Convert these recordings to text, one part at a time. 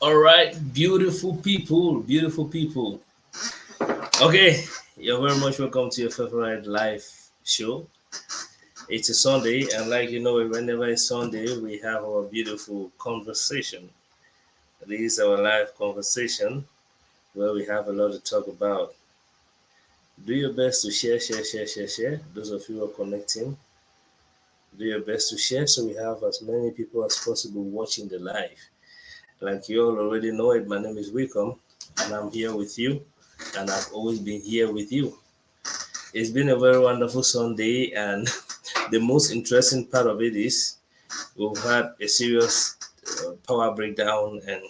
All right, beautiful people, beautiful people. Okay, you're very much welcome to your favorite live show. It's a Sunday, and like you know, whenever it's Sunday, we have our beautiful conversation. This is our live conversation where we have a lot to talk about. Do your best to share. Those of you who are connecting, do your best to share so we have as many people as possible watching the live. Like you all already know it, my name is Wickham, and I'm here with you, and I've always been here with you. It's been a very wonderful Sunday, and the most interesting part of it is we've had a serious power breakdown and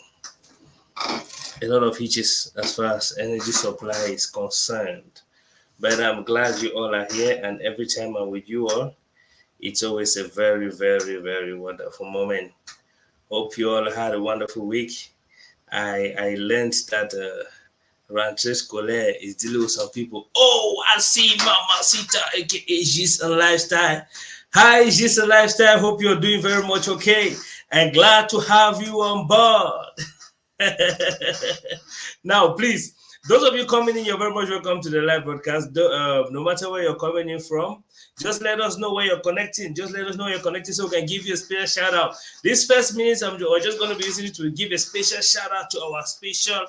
a lot of hitches as far as energy supply is concerned. But I'm glad you all are here, and every time I'm with you all, it's always a very, very, very wonderful moment. Hope you all had a wonderful week. I learned that rentrée scolaire is dealing with some people. Oh, I see Mama Sita, aka Gis and Lifestyle. Hi, Gis and Lifestyle. Hope you're doing very much okay. And glad to have you on board. Now, please, those of you coming in, you're very much welcome to the live broadcast. No matter where you're coming in from, just let us know where you're connecting. Just let us know you're connecting so we can give you a special shout out. This first minute, we're just going to be using it to give a special shout out to our special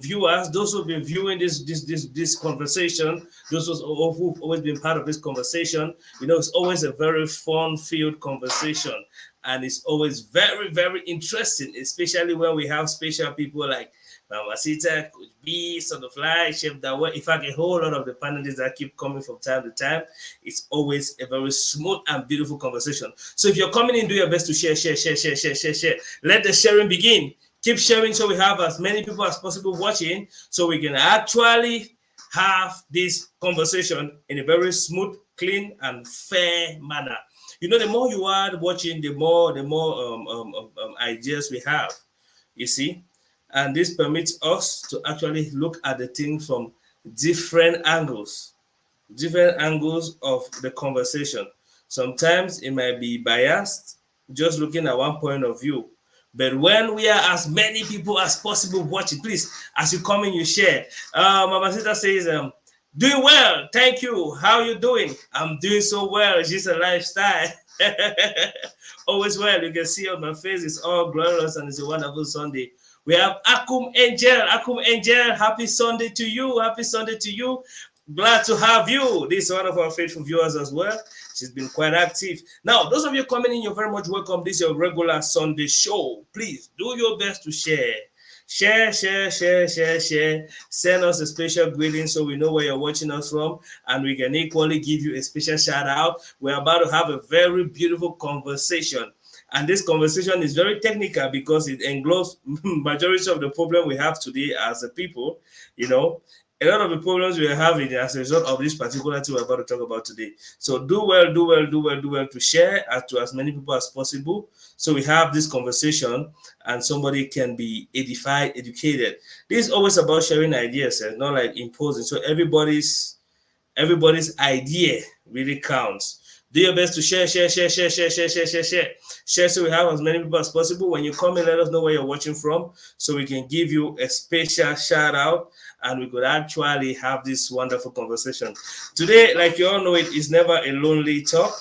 viewers, those who've been viewing this conversation, those who've always been part of this conversation. You know, it's always a very fun-filled conversation, and it's always very, very interesting, especially when we have special people like Masita, Coach B, Son of Light, Chef Dawa. In fact, a whole lot of the panelists that keep coming from time to time. It's always a very smooth and beautiful conversation. So if you're coming in, do your best to share. Let the sharing begin. Keep sharing so we have as many people as possible watching so we can actually have this conversation in a very smooth, clean, and fair manner. You know, the more you are watching, the more ideas we have, you see. And this permits us to actually look at the thing from different angles of the conversation. Sometimes it might be biased, just looking at one point of view. But when we are as many people as possible watching, please, as you come in, you share. Mama Sita says, doing well, thank you. How you doing? I'm doing so well. It's just a lifestyle. Always well. You can see on my face, it's all glorious and it's a wonderful Sunday. We have Akum Angel. Akum Angel, happy Sunday to you. Happy Sunday to you. Glad to have you. This is one of our faithful viewers as well. She's been quite active. Now, those of you coming in, you're very much welcome. This is your regular Sunday show. Please do your best to share. Share. Send us a special greeting so we know where you're watching us from, and we can equally give you a special shout out. We're about to have a very beautiful conversation. And this conversation is very technical because it englobes majority of the problem we have today as a people. You know, a lot of the problems we are having as a result of this particular thing we're about to talk about today. So do well to share to as many people as possible. So we have this conversation and somebody can be edified, educated. This is always about sharing ideas and not like imposing. So everybody's idea really counts. Do your best to share. Share so we have as many people as possible. When you come in, let us know where you're watching from so we can give you a special shout out and we could actually have this wonderful conversation. Today, like you all know, it is never a lonely talk.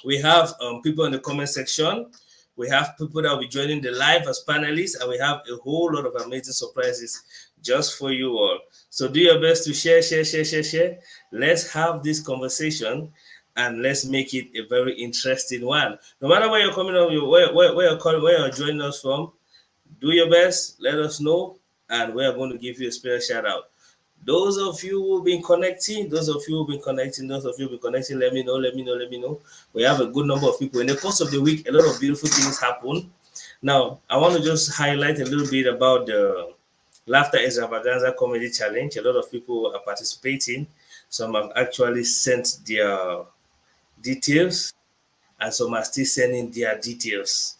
We have people in the comment section. We have people that will be joining the live as panelists, and we have a whole lot of amazing surprises just for you all. So do your best to share. Let's have this conversation and let's make it a very interesting one. No matter where you're coming from, where you're joining us from, do your best. Let us know, and we are going to give you a special shout out. Those of you who've been connecting, let me know. We have a good number of people. In the course of the week, a lot of beautiful things happen. Now, I want to just highlight a little bit about the Laughter Extravaganza Comedy Challenge. A lot of people are participating. Some have actually sent their details, and some are still sending their details.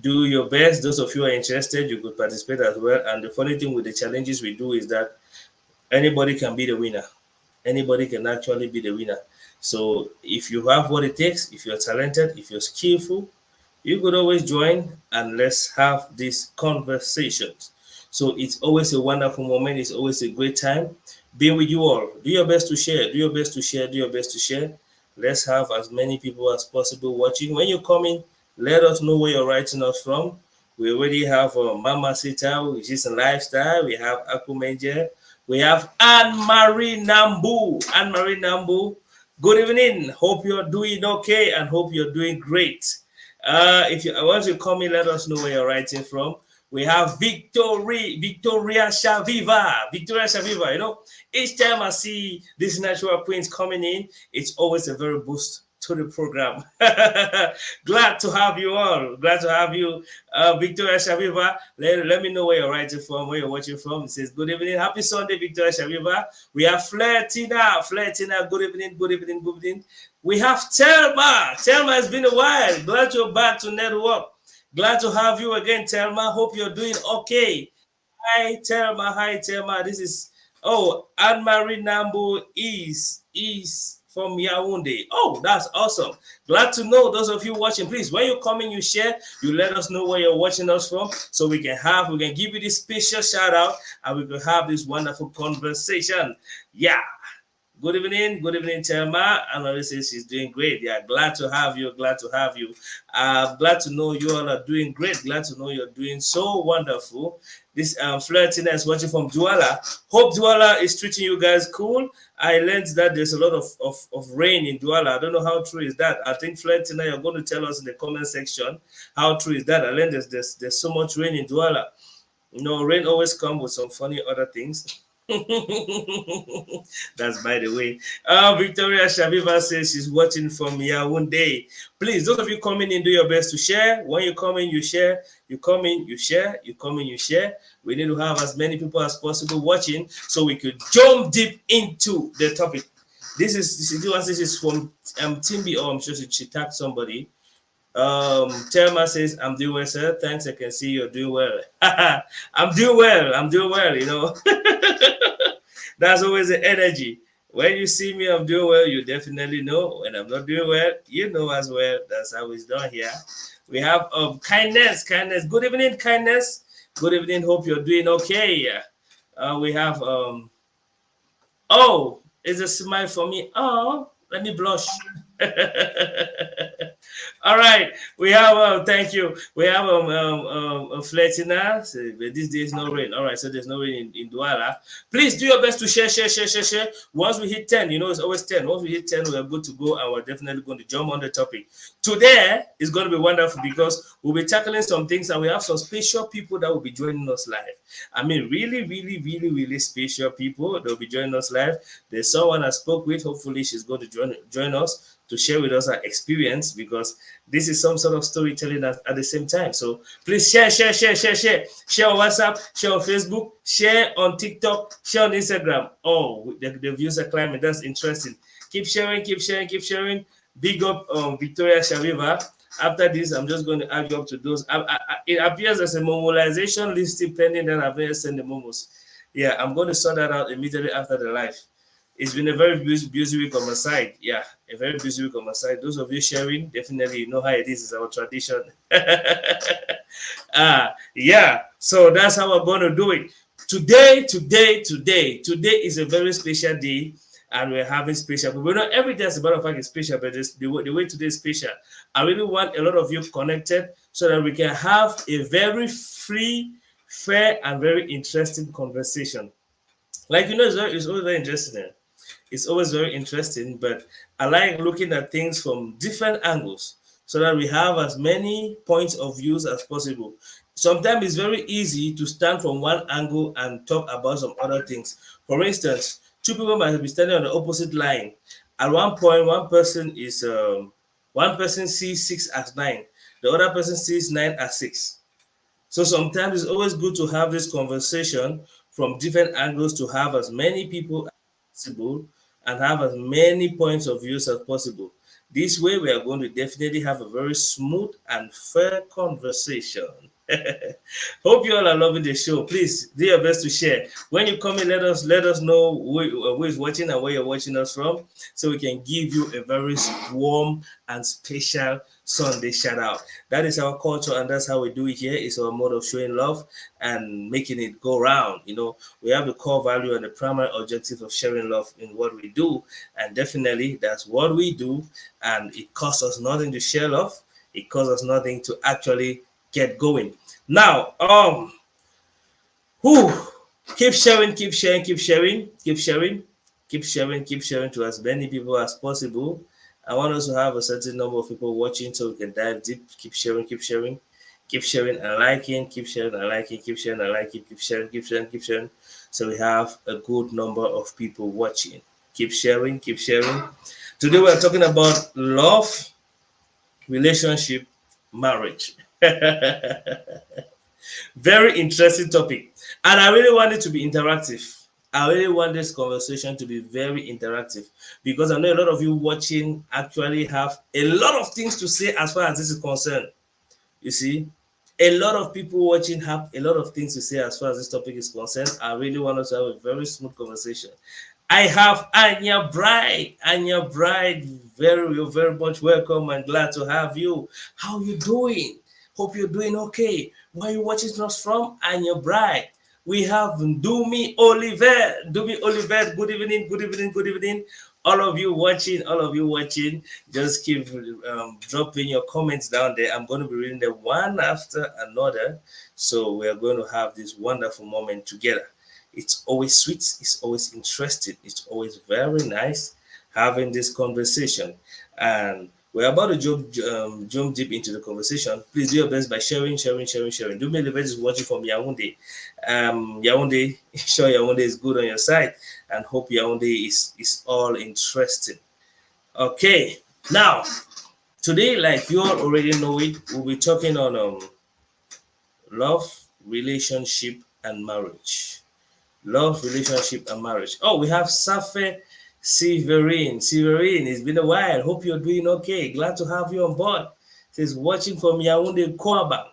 Do your best. Those of you who are interested, you could participate as well. And the funny thing with the challenges we do is that anybody can be the winner. Anybody can actually be the winner. So if you have what it takes, if you're talented, if you're skillful, you could always join and let's have these conversations. So it's always a wonderful moment. It's always a great time being with you all. Do your best to share. Do your best to share. Do your best to share. Let's have as many people as possible watching. When you come in, let us know where you're writing us from. We already have Mama Sita, which is a lifestyle. We have Akumenje. We have Anne Marie Nambu. Anne Marie Nambu. Good evening. Hope you're doing okay and hope you're doing great. If you want to come in, let us know where you're writing from. We have Victoria Shaviva. Victoria Shaviva, you know, each time I see these natural queens coming in, it's always a very boost to the program. Glad to have you all. Glad to have you, Victoria Shaviva. Let me know where you're writing from, where you're watching from. It says, good evening. Happy Sunday, Victoria Shaviva. We have Flair Tina. Flair Tina, good evening, good evening, good evening. We have Telma. Telma, it's been a while. Glad you're back to network. Glad to have you again, Telma. Hope you're doing okay. Hi, Telma. Hi, Telma. This is Anne Marie Nambo is from Yaoundé. Oh, that's awesome. Glad to know those of you watching. Please, when you come in, you share, you let us know where you're watching us from, so we can give you this special shout out, and we can have this wonderful conversation. Yeah. Good evening, Telma. And Marie says she's doing great. Yeah, glad to have you. Glad to have you. Glad to know you all are doing great. Glad to know you're doing so wonderful. This Flirtina is watching from Douala. Hope Douala is treating you guys cool. I learned that there's a lot of rain in Douala. I don't know how true is that. I think Flirtina, you're going to tell us in the comment section how true is that. I learned there's so much rain in Douala. You know, rain always comes with some funny other things. That's by the way. Victoria Shaviva says she's watching from Yaoundé. Please, those of you coming in, do your best to share. When you come in, you share. You come in, you share. You come in, you share. We need to have as many people as possible watching so we could jump deep into the topic. This is from Timby. Oh, I'm sure she tagged somebody. Telma says, I'm doing well, sir. Thanks, I can see you're doing well. I'm doing well, you know. That's always the energy. When you see me, I'm doing well, you definitely know. When I'm not doing well, you know as well. That's how it's done here. We have kindness. Good evening, kindness. Good evening. Hope you're doing okay. We have it's a smile for me. Oh, let me blush. All right, we have thank you. We have Fletina. So, but these days no rain. All right, so there's no rain in Douala. Please do your best to share. Once we hit 10, you know it's always 10. Once we hit 10, we are good to go, and we're definitely going to jump on the topic. Today is going to be wonderful because we'll be tackling some things, and we have some special people that will be joining us live. I mean, really special people that will be joining us live. There's someone I spoke with. Hopefully, she's going to join us to share with us her experience, because this is some sort of storytelling at the same time. So please share. Share on WhatsApp, share on Facebook, share on TikTok, share on Instagram. Oh, the views are climbing. That's interesting. Keep sharing. Big up Victoria Shaviva. After this, I'm just going to add you up to those. It appears as a mobilization list pending that I've never sent the momos. Yeah, I'm going to sort that out immediately after the live. It's been a very busy week on my side. Yeah, a very busy week on my side. Those of you sharing, definitely know how it is. It's our tradition. Yeah, so that's how we're going to do it. Today is a very special day, and we're having special. But we're not every day, as a matter of fact, is special, but the way today is special. I really want a lot of you connected so that we can have a very free, fair, and very interesting conversation. Like, you know, it's always very interesting. It's always very interesting, but I like looking at things from different angles so that we have as many points of views as possible. Sometimes it's very easy to stand from one angle and talk about some other things. For instance, two people might be standing on the opposite line. At one point, one person sees 6 as 9, the other person sees 9 as 6. So sometimes it's always good to have this conversation from different angles to have as many people as possible and have as many points of views as possible. This way, we are going to definitely have a very smooth and fair conversation. Hope you all are loving the show. Please do your best to share. When you come in, let us know who is watching and where you're watching us from, so we can give you a very warm and special Sunday shout out. That is our culture, and that's how we do it here. It's our mode of showing love and making it go round. We have the core value and the primary objective of sharing love in what we do, and definitely that's what we do. And it costs us nothing to share love. It costs us nothing to actually get going. Now, who keep sharing, keep sharing, keep sharing, keep sharing, keep sharing, keep sharing to as many people as possible. I want us to have a certain number of people watching so we can dive deep. Keep sharing, keep sharing, keep sharing and liking, keep sharing and liking, keep sharing and liking, keep sharing, keep sharing, keep sharing. So we have a good number of people watching. Keep sharing, keep sharing. Today we're talking about love, relationship, marriage. Very interesting topic. And I really want it to be interactive. I really want this conversation to be very interactive because I know a lot of you watching actually have a lot of things to say as far as this is concerned. You see, a lot of people watching have a lot of things to say as far as this topic is concerned. I really want us to have a very smooth conversation. I have Anya Bride. Anya Bride, very much welcome and glad to have you. How you doing? Hope you're doing okay. Where are you watching us from? Anya Bride. We have Dumi Oliver. Dumi Oliver, good evening, good evening, good evening. All of you watching, just keep dropping your comments down there. I'm going to be reading them one after another. So we are going to have this wonderful moment together. It's always sweet, it's always interesting, it's always very nice having this conversation. And we're about to jump deep into the conversation. Please do your best by sharing. Do me the best is watching from Yaoundé. Yaoundé, sure Yaoundé is good on your side, and hope Yaoundé is all interesting. Okay, now today, like you all already know it, we'll be talking on love, relationship, and marriage. Love, relationship, and marriage. Oh, we have Safe Severin. Severin, it's been a while. Hope you're doing okay. Glad to have you on board. Says watching from Yaoundé, Kwabang.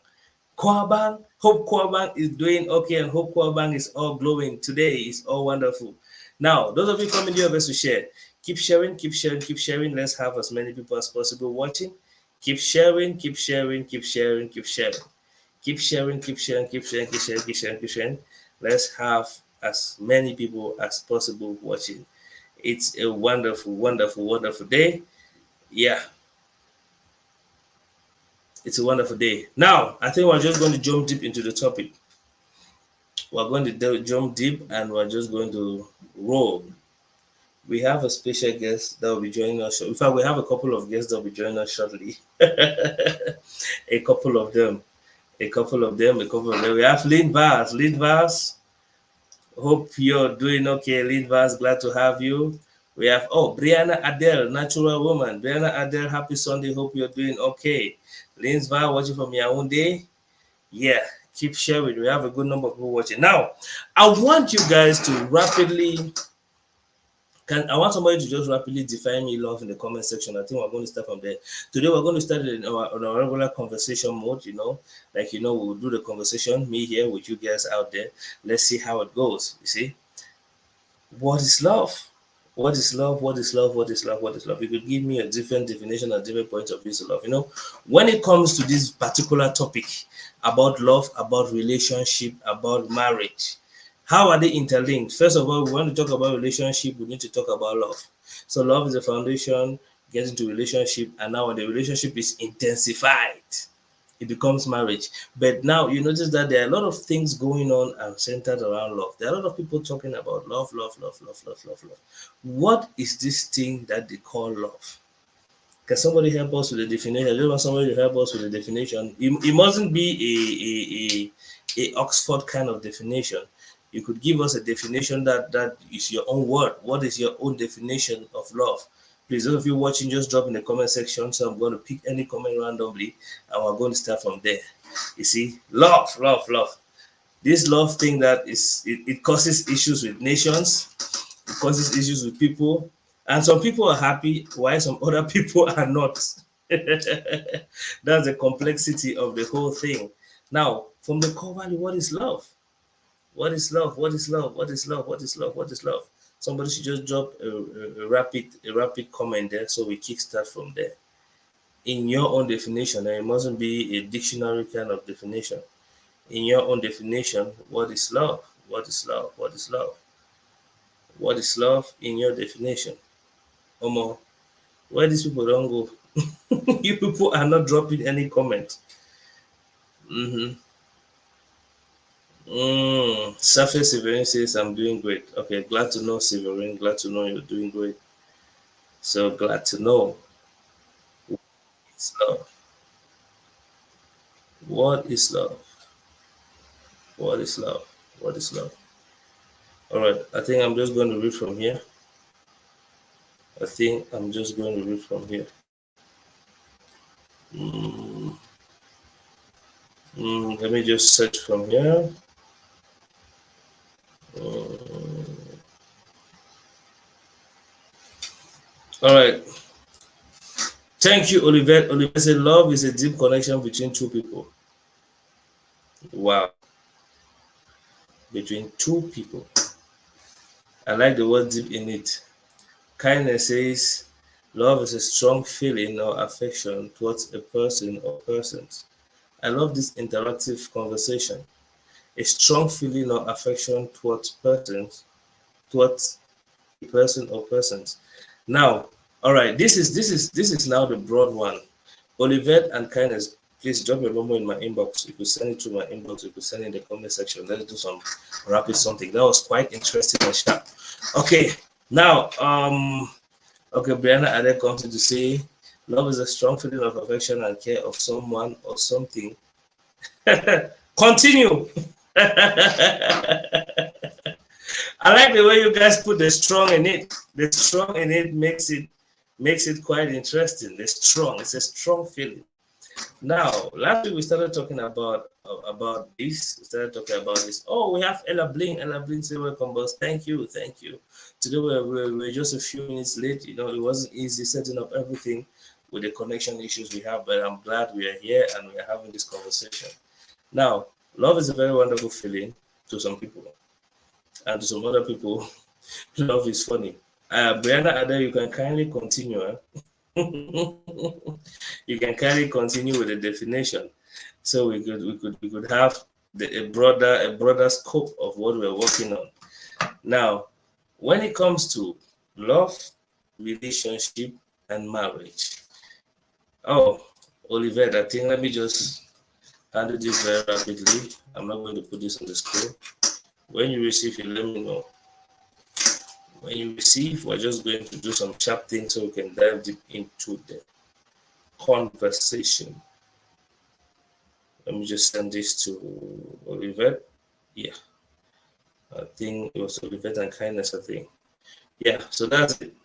Kwabang, hope Kwabang is doing okay and hope Kwabang is all glowing today. It's all wonderful. Now, those of you coming here best to share. Keep sharing, keep sharing, keep sharing. Let's have as many people as possible watching. Keep sharing, keep sharing, keep sharing, keep sharing. Keep sharing, keep sharing, keep sharing, keep sharing, keep sharing, keep sharing. Let's have as many people as possible watching. It's a wonderful, wonderful, wonderful day. Yeah, it's a wonderful day. Now, I think we're just going to jump deep into the topic. We're going to jump deep and we're just going to roll. We have a special guest that will be joining us. In fact, we have a couple of guests that will be joining us shortly. A couple of them. We have Lynn Vaz. Lynn Vaz, hope you're doing okay. Lynn Vaz, glad to have you. We have, Brianna Adele, natural woman. Brianna Adele, happy Sunday. Hope you're doing okay. Lynn Vaz, watching from Yaoundé. Yeah, keep sharing. We have a good number of people watching. Now, I want you guys to rapidly I want somebody to just rapidly define me love in the comment section. I think we're going to start from there. Today we're going to start in our regular conversation mode, we'll do the conversation, me here with you guys out there. Let's see how it goes. You see? What is love? What is love? What is love? What is love? What is love? You could give me a different definition and different point of view to love. When it comes to this particular topic about love, about relationship, about marriage, how are they interlinked? First of all, we want to talk about relationship, we need to talk about love. So love is the foundation, get into relationship, and now when the relationship is intensified, it becomes marriage. But now you notice that there are a lot of things going on and centered around love. There are a lot of people talking about love. What is this thing that they call love? Can somebody help us with the definition? I just want somebody to help us with the definition. It mustn't be a Oxford kind of definition. You could give us a definition that is your own word. What is your own definition of love? Please, those of you watching, just drop in the comment section. So I'm going to pick any comment randomly, and we're going to start from there. You see, love. This love thing that it causes issues with nations. It causes issues with people, and some people are happy, while some other people are not. That's the complexity of the whole thing. Now, from the core value, what is love? What is love? What is love? What is love? What is love? What is love? Somebody should just drop a rapid comment there, so we kickstart from there. In your own definition, and it mustn't be a dictionary kind of definition. In your own definition, what is love? What is love? What is love? What is love in your definition? Omo, where these people don't go? You people are not dropping any comment. Surface Severin says, I'm doing great. Okay, glad to know, Severin. Glad to know you're doing great. So glad to know. It's love. What is love? What is love? What is love? All right, I think I'm just going to read from here. Let me just search from here. All right. Thank you, Olivet. Olivet said, love is a deep connection between two people. Wow. Between two people. I like the word deep in it. Kindness says, love is a strong feeling or affection towards a person or persons. I love this interactive conversation. A strong feeling or affection towards persons, towards a person or persons. Now, all right, this is now the broad one. Olivet and Kindness, please drop your number in my inbox. You could send it to my inbox. You could send it in the comment section. Let's do some rapid something. That was quite interesting and sharp. Okay, now, okay, Brianna Ade comes in to say, love is a strong feeling of affection and care of someone or something. Continue. I like the way you guys put the strong in it. The strong in it makes it quite interesting. The strong, it's a strong feeling. Now, last week we started talking about this. We started talking about this. Oh, we have Ella Bling. Ella Bling said, welcome, boss. Thank you. Today we're just a few minutes late. You know, it wasn't easy setting up everything with the connection issues we have, but I'm glad we are here and we are having this conversation. Now, love is a very wonderful feeling to some people, and to some other people, love is funny. Brianna Ade, you can kindly continue. You can kindly continue with the definition, so we could have a broader scope of what we're working on. Now, when it comes to love, relationship, and marriage. Oh, Olivet, I think let me just handle this very rapidly. I'm not going to put this on the screen. When you receive it, let me know. When you receive, we're just going to do some sharp things so we can dive deep into the conversation. Let me just send this to Olivet. Yeah. I think it was Olivet and Kindness, I think. Yeah, so that's it.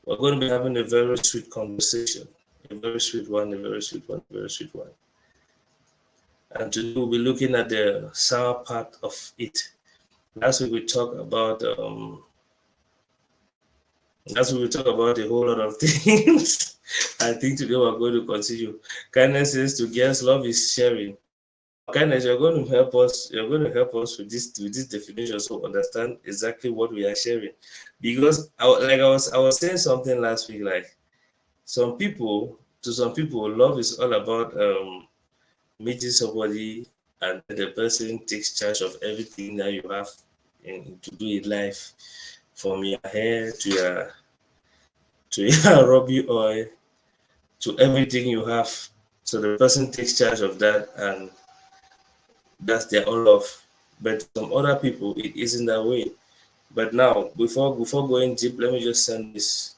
We're going to be having a very sweet conversation. A very sweet one. And today we'll be looking at the sour part of it. Last week we talked about a whole lot of things. I think today we're going to continue. Kindness says to guess love is sharing. Kindness, you're going to help us with this definition, so understand exactly what we are sharing. Because I was saying something last week, like to some people, love is all about meeting somebody and the person takes charge of everything that you have to do in life, from your hair to your rubbing oil to everything you have. So the person takes charge of that, and that's their own love. But some other people, it isn't that way. But now, before going deep, let me just send this.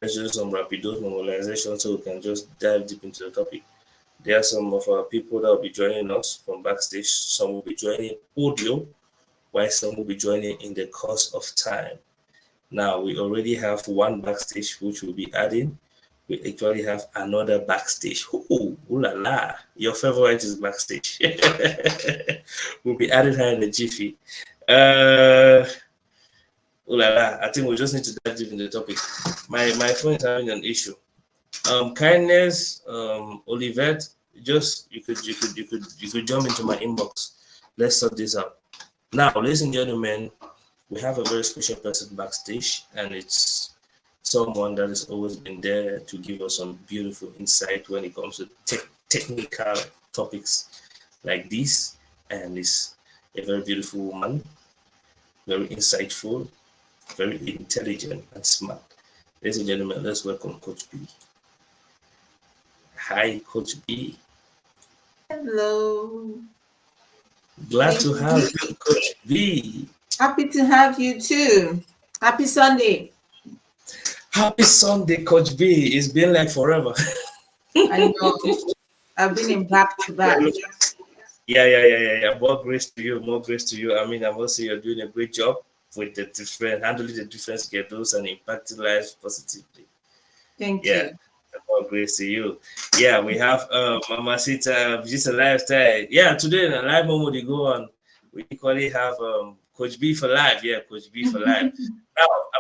Let's do some rapido normalization so we can just dive deep into the topic. There are some of our people that will be joining us from backstage. Some will be joining audio, while some will be joining in the course of time. Now, we already have one backstage which we'll be adding. We actually have another backstage. Ooh la la. Your favorite is backstage. We'll be adding her in the jiffy. Ooh la la. I think we just need to dive deep in the topic. My phone is having an issue. Kindness, Olivet, just you could jump into my inbox. Let's sort this out. Now, ladies and gentlemen, we have a very special person backstage, and it's someone that has always been there to give us some beautiful insight when it comes to technical topics like this. And it's a very beautiful woman, very insightful, very intelligent and smart. Ladies and gentlemen, let's welcome Coach B. Hi, Coach B. Hello. Glad to have you, Coach B. Happy to have you too. Happy Sunday. Happy Sunday, Coach B. It's been like forever. I know. I've been in back to back. Yeah. More grace to you. More grace to you. I mean, I must say you're doing a great job with the different handling the different schedules and impacting lives positively. Thank you. More grace to you. Yeah, we have Mama Sita, just a lifestyle. Yeah, today in a live moment we go on. We equally have Coach B for life. Yeah, Coach B for life.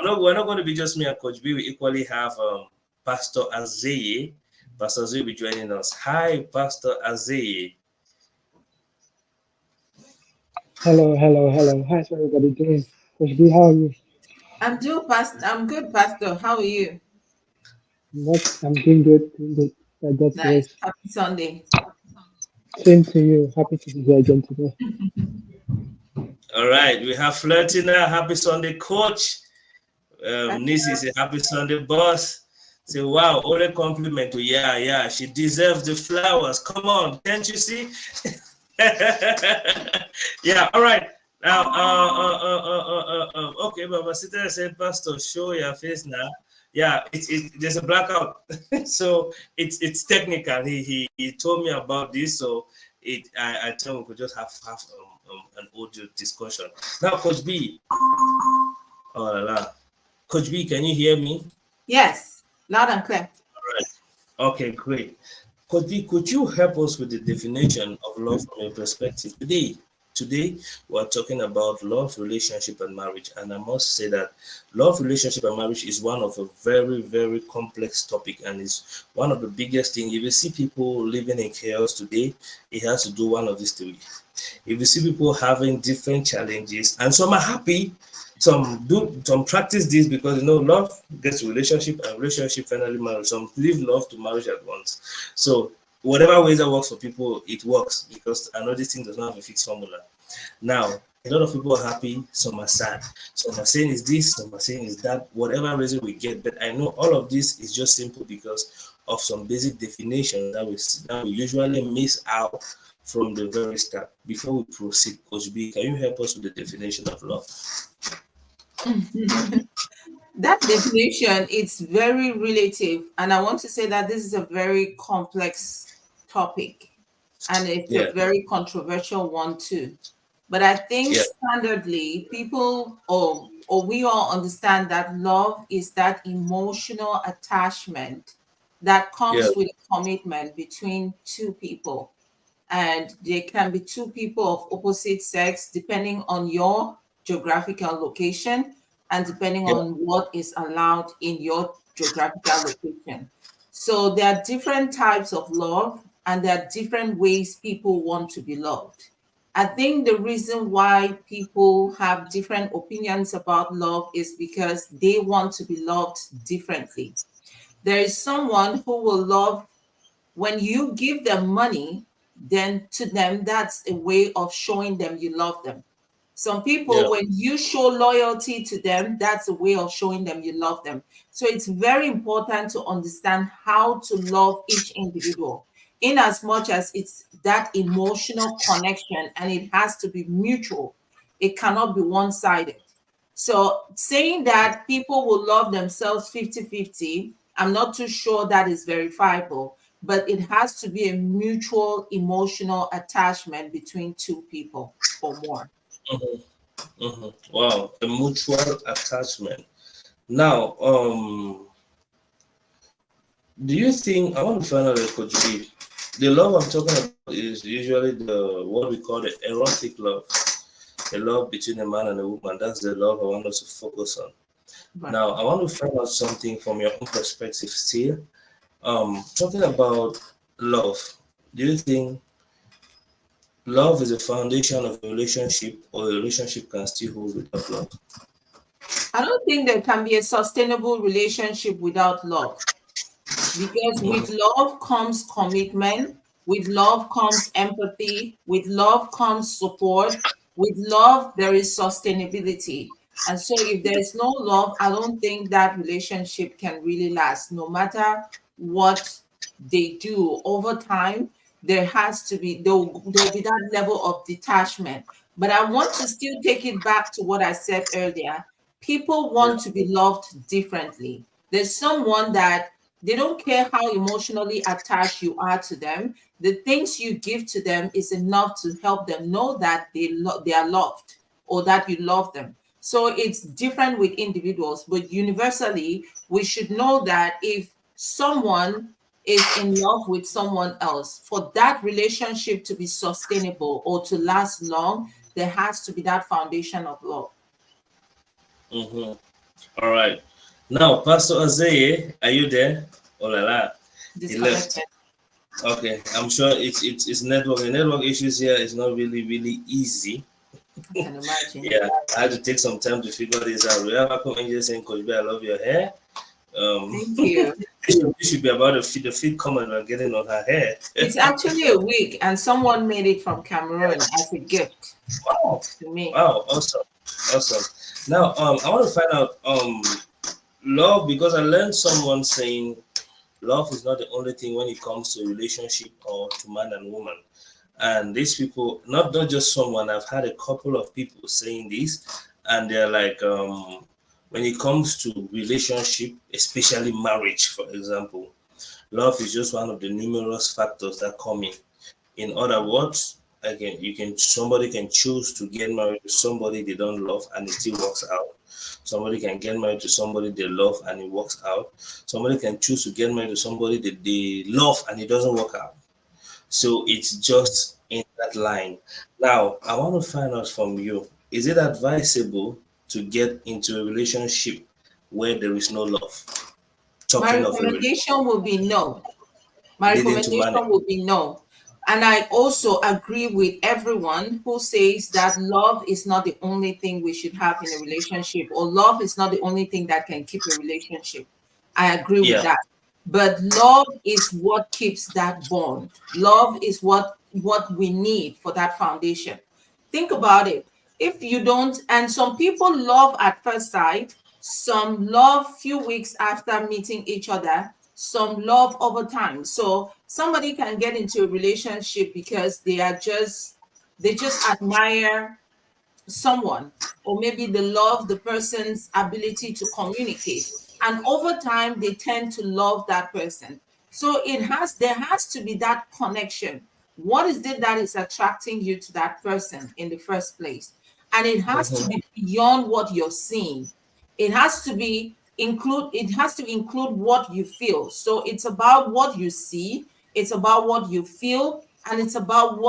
Now, we're not going to be just me and Coach B. We equally have Pastor Azeye. Pastor Azeye will be joining us. Hi, Pastor Azeye. Hello. How's everybody doing? Coach B, how are you? I'm good, Pastor. How are you? I'm doing good. By God's Nice. grace. Happy Sunday. Same to you. Happy to be here again today. All right, we have Flirtina. Happy Sunday, Coach. Nisi say happy Sunday, boss. Say wow, all a compliment. Yeah. She deserves the flowers. Come on, can't you see? Yeah. All right. Now, okay, Baba Sita said, Pastor, show your face now. Yeah, there's a blackout, so it's technical. He told me about this, so I told him we could just have an audio discussion. Now, Coach B. Oh la la. Coach B, can you hear me? Yes, loud and clear. All right. Okay, great. Coach B, could you help us with the definition of love from your perspective Today, we're talking about love, relationship, and marriage. And I must say that love, relationship, and marriage is one of a very, very complex topic, and is one of the biggest things. If you see people living in chaos today, it has to do one of these three. If you see people having different challenges, and some are happy, some practice this because love gets relationship, and relationship finally marriage. Some leave love to marriage at once. So whatever ways that works for people, it works, because I know this thing does not have a fixed formula. Now, a lot of people are happy, some are sad, some are saying is this, some are saying is that, whatever reason we get. But I know all of this is just simple because of some basic definition that we usually miss out from the very start. Before we proceed, Coach B, can you help us with the definition of love? That definition, it's very relative, and I want to say that this is a very complex topic, and it's a very controversial one too. But I think standardly, people or we all understand that love is that emotional attachment that comes with a commitment between two people, and there can be two people of opposite sex depending on your geographical location and depending on what is allowed in your geographical location. So there are different types of love, and there are different ways people want to be loved. I think the reason why people have different opinions about love is because they want to be loved differently. There is someone who will love when you give them money, then to them, that's a way of showing them you love them. Some people, when you show loyalty to them, that's a way of showing them you love them. So it's very important to understand how to love each individual, in as much as it's that emotional connection, and it has to be mutual. It cannot be one-sided. So saying that people will love themselves 50-50, I'm not too sure that is verifiable, but it has to be a mutual emotional attachment between two people or more. Wow, a mutual attachment. Now, do you think, I want to find out, Coach B, the love I'm talking about is usually what we call the erotic love, the love between a man and a woman. That's the love I want us to focus on. Right. Now, I want to find out something from your own perspective still. Talking about love, do you think love is a foundation of a relationship, or a relationship can still hold without love? I don't think there can be a sustainable relationship without love, because with love comes commitment, with love comes empathy, with love comes support, with love there is sustainability. And so if there's no love, I don't think that relationship can really last. No matter what they do over time, there has to be, there'll be that level of detachment. But I want to still take it back to what I said earlier. People Yeah. want to be loved differently. There's someone that they don't care how emotionally attached you are to them. The things you give to them is enough to help them know that they are loved, or that you love them. So it's different with individuals, but universally, we should know that if someone is in love with someone else, for that relationship to be sustainable or to last long, there has to be that foundation of love. Mm-hmm. All right. Now, Pastor Azaye, are you there? Oh la la. He left. Disconnected. Okay, I'm sure it's network. The network issues here is not really easy. I can imagine. Yeah, I had to take some time to figure this out. We have a comment saying, "Coach B, I love your hair." Thank you. It should be about the feet comment we're getting on her hair. It's actually a wig, and someone made it from Cameroon as a gift Wow, to me. wow, awesome. Now, I want to find out love, because I learned someone saying love is not the only thing when it comes to relationship or to man and woman. And these people, not just someone, I've had a couple of people saying this, and they're like, when it comes to relationship, especially marriage, for example, love is just one of the numerous factors that come in. In other words, again, somebody can choose to get married to somebody they don't love and it still works out. Somebody can get married to somebody they love and it works out. Somebody can choose to get married to somebody that they love and it doesn't work out. So it's just in that line. Now, I want to find out from you, is it advisable to get into a relationship where there is no love? My Talking of a recommendation will be no. My leading to recommendation marriage. would be no. And I also agree with everyone who says that love is not the only thing we should have in a relationship, or love is not the only thing that can keep a relationship. I agree with Yeah. that. But love is what keeps that bond. Love is what we need for that foundation. Think about it. If you don't, and some people love at first sight, some love few weeks after meeting each other, some love over time. So somebody can get into a relationship because they just admire someone, or maybe they love the person's ability to communicate, and over time they tend to love that person. So there has to be that connection. What is it that is attracting you to that person in the first place? And it has to be beyond what you're seeing. It has to include what you feel. So it's about what you see, it's about what you feel, and it's about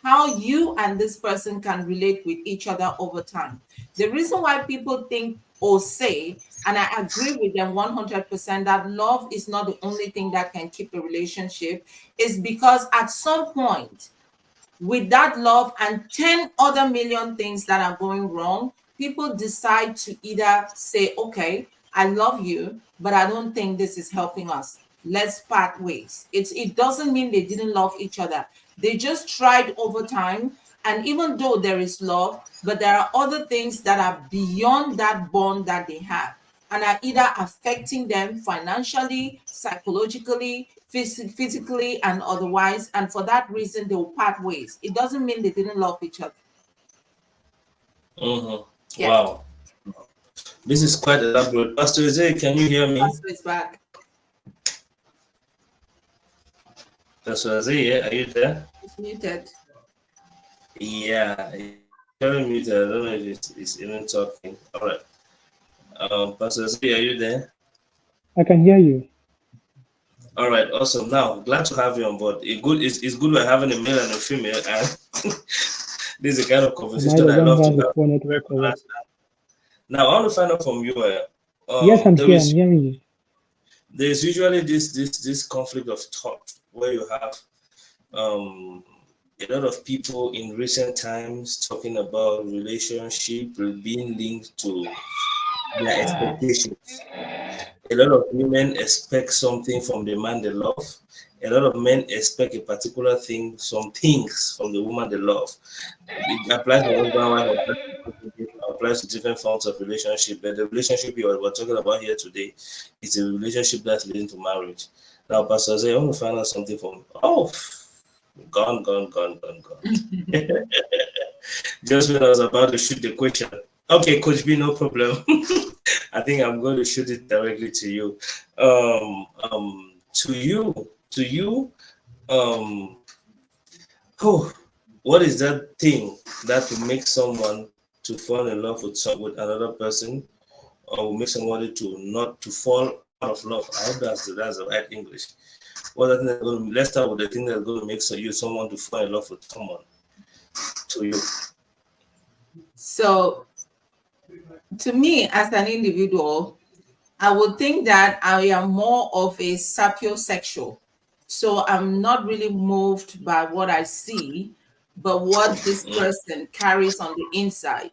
how you and this person can relate with each other over time. The reason why people think or say, and I agree with them 100%, that love is not the only thing that can keep a relationship, is because at some point, with that love and 10 other million things that are going wrong, people decide to either say, okay, I love you, but I don't think this is helping us. Let's part ways. It doesn't mean they didn't love each other. They just tried over time. And even though there is love, but there are other things that are beyond that bond that they have, and are either affecting them financially, psychologically, physically, and otherwise. And for that reason, they will part ways. It doesn't mean they didn't love each other. Mm-hmm. Yeah. Wow. This is quite elaborate. Pastor Eze, can you hear me? Pastor is back. Pastor Eze, are you there? It's muted. Yeah, very muted. I don't know if it's even talking. All right. Pastor Eze, are you there? I can hear you. All right, awesome. Now, glad to have you on board. It's good we're having a male and a female, and this is the kind of conversation I love to have. Now, I want to find out from you. Yes, I'm here. I'm hearing you. There's usually this conflict of thought where you have A lot of people in recent times talking about relationship being linked to their expectations. A lot of women expect something from the man they love. A lot of men expect a particular thing, some things from the woman they love. It applies to husband, wife, applies to different forms of relationship. But the relationship we're talking about here today is a relationship that's leading to marriage. Now, Pastor say, I want to find out something from, oh, gone, gone, gone, gone, gone. Just when I was about to shoot the question. Okay, Coach B, no problem. I think I'm going to shoot it directly to you. To you. Oh, what is that thing that will make someone to fall in love with another person, or will make somebody to not to fall out of love? I hope that's the right English. What I think that's going to, let's start with the thing that's going to make someone to fall in love with someone. To you. So, to me, as an individual, I would think that I am more of a sapiosexual. So I'm not really moved by what I see, but what this person carries on the inside.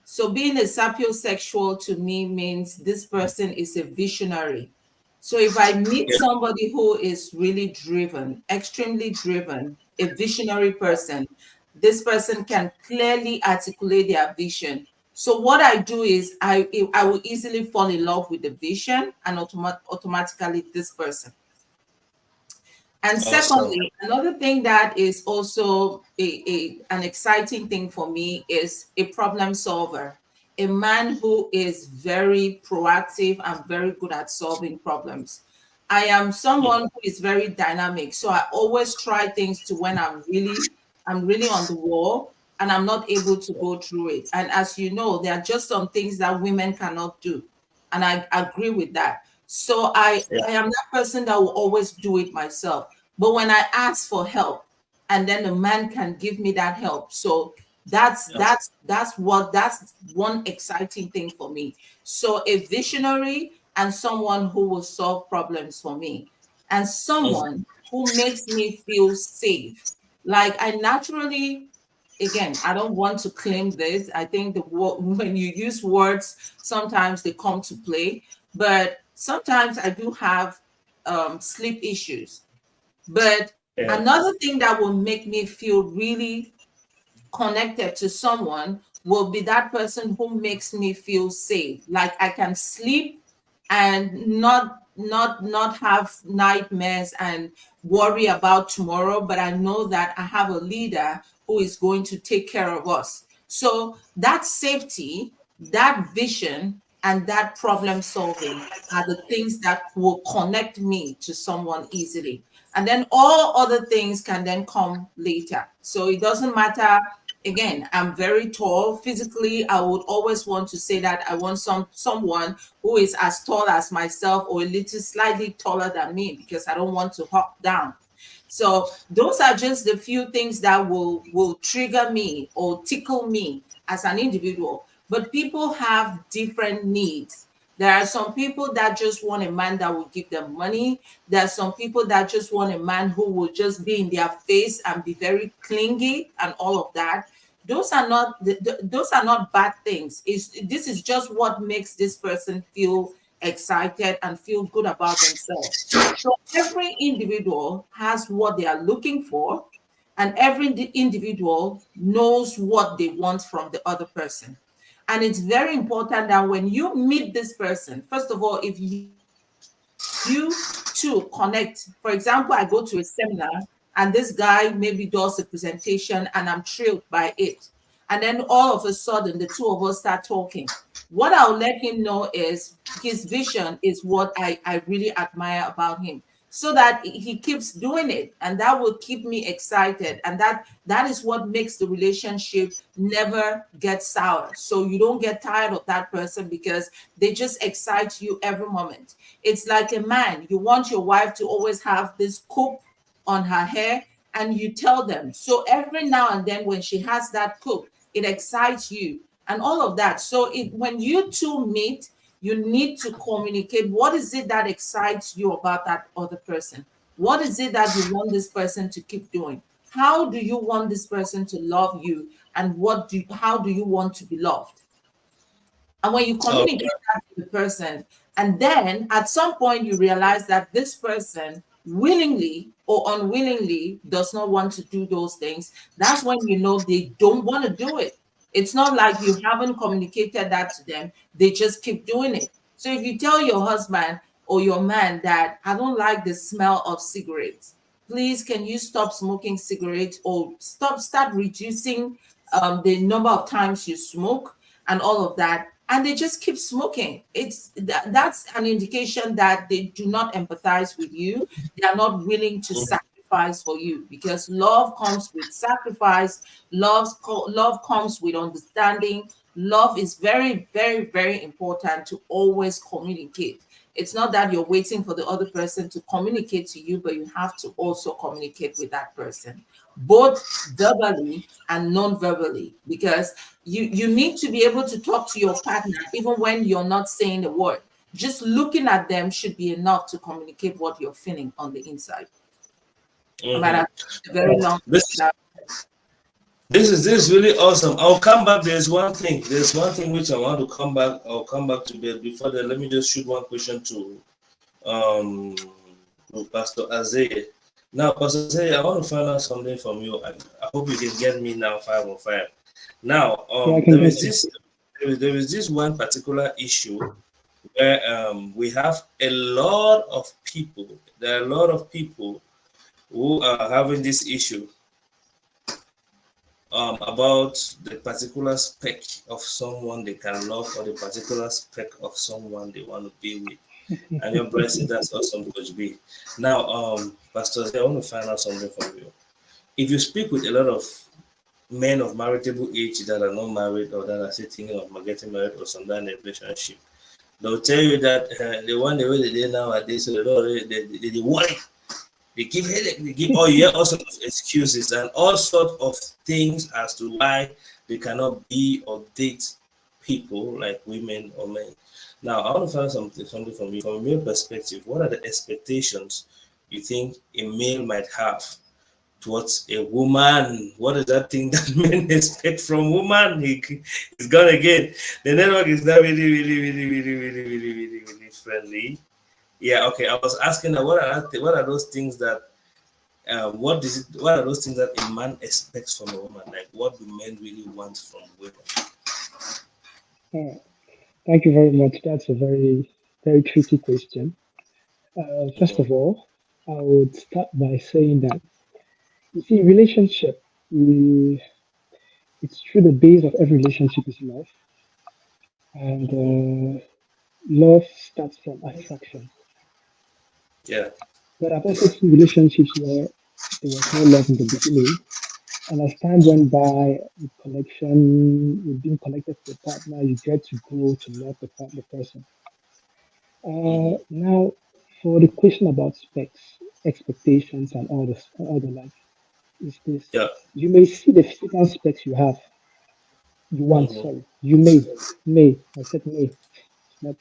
So being a sapiosexual to me means this person is a visionary. So if I meet somebody who is really driven, extremely driven, a visionary person, this person can clearly articulate their vision. So what I do is I will easily fall in love with the vision and automatically this person. And secondly, another thing that is also an exciting thing for me is a problem solver, a man who is very proactive and very good at solving problems. I am someone who is very dynamic, so I always try things to when I'm really on the wall and I'm not able to go through it. And as you know, there are just some things that women cannot do, and I agree with that. So I am that person that will always do it myself. But when I ask for help, and then the man can give me that help, so that's one exciting thing for me. So a visionary and someone who will solve problems for me, and someone who makes me feel safe. Like I naturally, again, I don't want to claim this. I think when you use words, sometimes they come to play. But sometimes I do have sleep issues. But another thing that will make me feel really connected to someone will be that person who makes me feel safe. Like I can sleep and not have nightmares and worry about tomorrow, but I know that I have a leader who is going to take care of us. So that safety, that vision, and that problem solving are the things that will connect me to someone easily. And then all other things can then come later. So it doesn't matter. Again, I'm very tall. Physically, I would always want to say that I want someone who is as tall as myself or a little slightly taller than me, because I don't want to hop down. So those are just the few things that will trigger me or tickle me as an individual. But people have different needs. There are some people that just want a man that will give them money. There are some people that just want a man who will just be in their face and be very clingy and all of that. Those are not bad things. This is just what makes this person feel excited and feel good about themselves. So every individual has what they are looking for, and every individual knows what they want from the other person. And it's very important that when you meet this person, first of all, if you two connect, for example, I go to a seminar and this guy maybe does a presentation and I'm thrilled by it. And then all of a sudden, the two of us start talking. What I'll let him know is his vision is what I really admire about him, so that he keeps doing it, and that will keep me excited. And that is what makes the relationship never get sour. So you don't get tired of that person because they just excite you every moment. It's like a man. You want your wife to always have this coupe on her hair, and you tell them. So every now and then when she has that coupe, it excites you and all of that. So when you two meet, you need to communicate what is it that excites you about that other person. What is it that you want this person to keep doing? How do you want this person to love you? And how do you want to be loved? And when you communicate that to the person, and then at some point you realize that this person willingly or unwillingly does not want to do those things, that's when you know they don't want to do it. It's not like you haven't communicated that to them, they just keep doing it. So if you tell your husband or your man that I don't like the smell of cigarettes, please can you stop smoking cigarettes or start reducing the number of times you smoke and all of that, and they just keep smoking. That's an indication that they do not empathize with you. They are not willing to sacrifice for you, because love comes with sacrifice. Love comes with understanding. Love is very, very, very important to always communicate. It's not that you're waiting for the other person to communicate to you, but you have to also communicate with that person, both verbally and non-verbally, because you need to be able to talk to your partner even when you're not saying a word. Just looking at them should be enough to communicate what you're feeling on the inside. But very long. This is really awesome. I'll come back. There's one thing which I want to come back. I'll come back to that. Before that, let me just shoot one question to Pastor Isaiah. Now, Pastor Isaiah, I want to find out something from you. I hope you can get me now 5 on 5. Now, there is this one particular issue where we have a lot of people. There are a lot of people who are having this issue about the particular spec of someone they can love, or the particular spec of someone they want to be with. And your blessing, that's awesome, Coach B. Now, Pastor, I want to find out something from you. If you speak with a lot of men of marriageable age that are not married, or that are still thinking of getting married or some kind of relationship, they'll tell you that they want the way they did nowadays, so they worry. They give headache, they give all sorts of excuses and all sorts of things as to why they cannot be or date people like women or men. Now, I want to find something from you. From a male perspective, what are the expectations you think a male might have towards a woman? What is that thing that men expect from woman? He's gone again. The network is not really friendly. Yeah, okay. I was asking that what are those things that what are those things that a man expects from a woman? Like, what do men really want from women? Thank you very much. That's a very, very tricky question. First of all, I would start by saying that, you see, relationship, it's true, the base of every relationship is love. And love starts from attraction. Yeah. But I've also seen relationships where there was no love in the beginning. And as time went by, with connection, with being connected to a partner, you get to grow to love the person. Now, for the question about specs, expectations, and all the like, is this: you may see the physical specs you have, you want. Sorry, you may. I said may. It's not.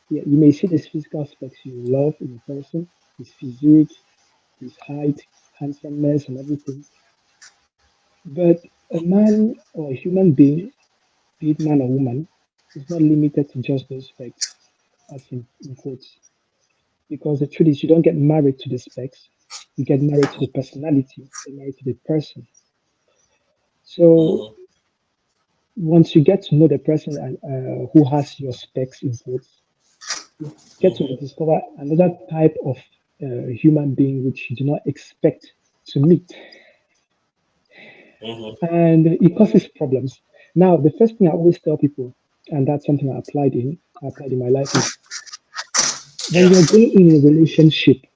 Yeah, you may see the physical specs you love in a person, his physique, his height, handsomeness, and everything. But a man or a human being, be it man or woman, is not limited to just those specs, as in quotes. Because the truth is, you don't get married to the specs, you get married to the personality, you get married to the person. So once you get to know the person and who has your specs in quotes, get to discover another type of human being which you do not expect to meet. And it causes problems. Now, the first thing I always tell people, and that's something I applied in my life, is when you're going in a relationship,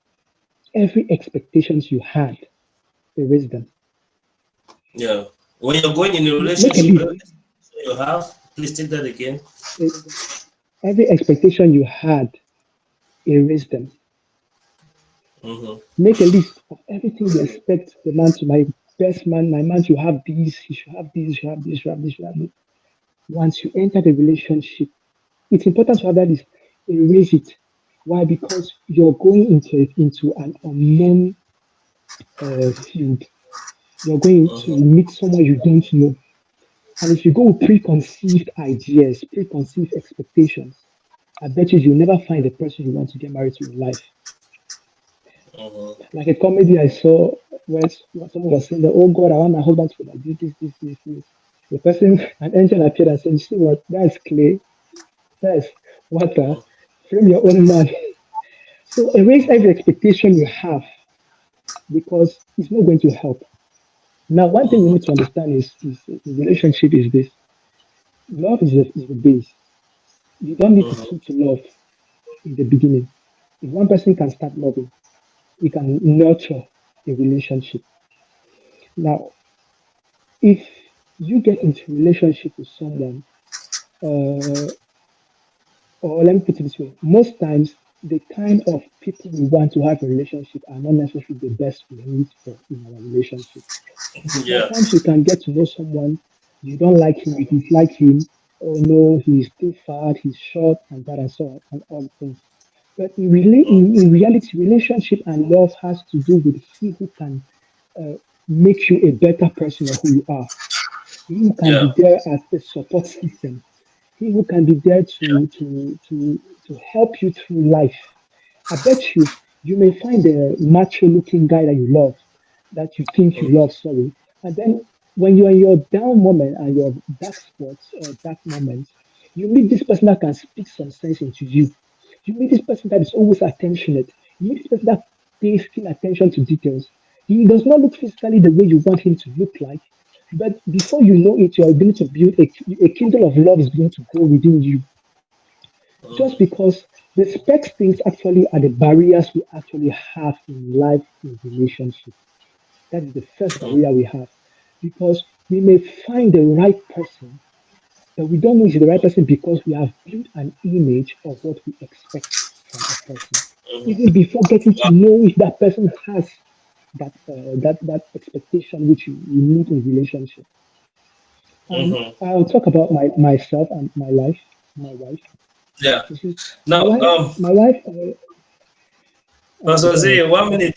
every expectations you had, erase them. Yeah. When you're going in a relationship, you have, please take that again. Every expectation you had, erase them. Make a list of everything you expect the man to, my best man, my man should have this, he should have this, he should have this, he should have this, he should have this. Once you enter the relationship, it's important to have that list. Erase it Why? Because you're going into an unknown field. You're going to Mhm. meet someone you don't know. And if you go with preconceived ideas, preconceived expectations, I bet you'll never find the person you want to get married to in life. Mhm. Like a comedy I saw where someone was saying that, oh God, I want my husband to be like this. The person, an angel appeared and said, you see what? That's clay, that's water. Mhm. Frame your own man. So erase every expectation you have because it's not going to help. Now, one thing you Mhm. need to understand is in relationship is this. Love is the base. You don't need to Mhm. put love in the beginning. If one person can start loving, he can nurture a relationship. Now, if you get into relationship with someone, uh, or let me put it this way, most times the kind of people we want to have a relationship are not necessarily the best we need for in our relationship. There are Yeah. times you can get to know someone, you don't like him, you dislike him, oh no, he's too fat, he's short, and that and so on, and all things. But Mhm. in reality, relationship and love has to do with he who can make you a better person of who you are. He who can be Yeah. there as a support system. He who can be there to help you through life. I bet you may find a macho looking guy that you love, that you think you Mhm. love, sorry. And then when you're in your down moment and your dark spots or dark moments, you meet this person that can speak some sense into you. You meet this person that is always attentionate. You meet this person that pays keen attention to details. He does not look physically the way you want him to look like, but before you know it, you are beginning to build a kindle of love is going to grow within you. Just Mhm. because the specs things actually are the barriers we actually have in life in relationship. That is the first Mhm. barrier we have. Because we may find the right person, but we don't know it's the right person because we have built an image of what we expect from a person. Mhm. Even before getting to Wow. know if that person has that expectation which you need in relationship. And Mhm. I'll talk about myself and my life, my wife. Yeah. You see, my Now, wife, my wife. Okay, Pastor go Zay, ahead. 1 minute.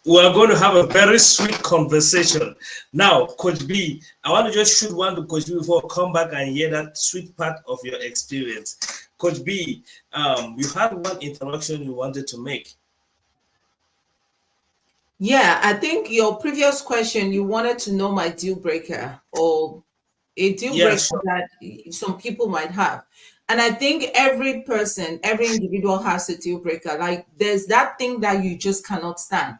We are going to have a very sweet conversation. Now, Coach B, I want to just shoot one to Coach B before I come back and hear that sweet part of your experience. Coach B, you had one interaction you wanted to make. Yeah, I think your previous question, you wanted to know my deal breaker or a deal Yeah, breaker sure. that some people might have. And I think every person, every individual has a deal breaker. Like there's that thing that you just cannot stand.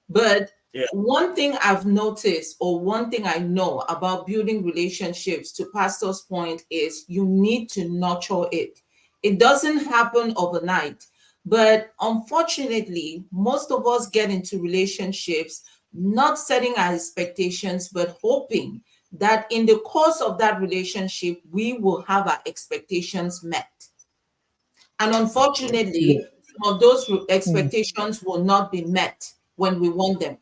But Yeah. one thing I've noticed, or one thing I know about building relationships, to Pastor's point, is you need to nurture it. It doesn't happen overnight. But unfortunately, most of us get into relationships not setting our expectations, but hoping that in the course of that relationship, we will have our expectations met. And Yeah. unfortunately, some of those Mm, expectations will not be met when we want them.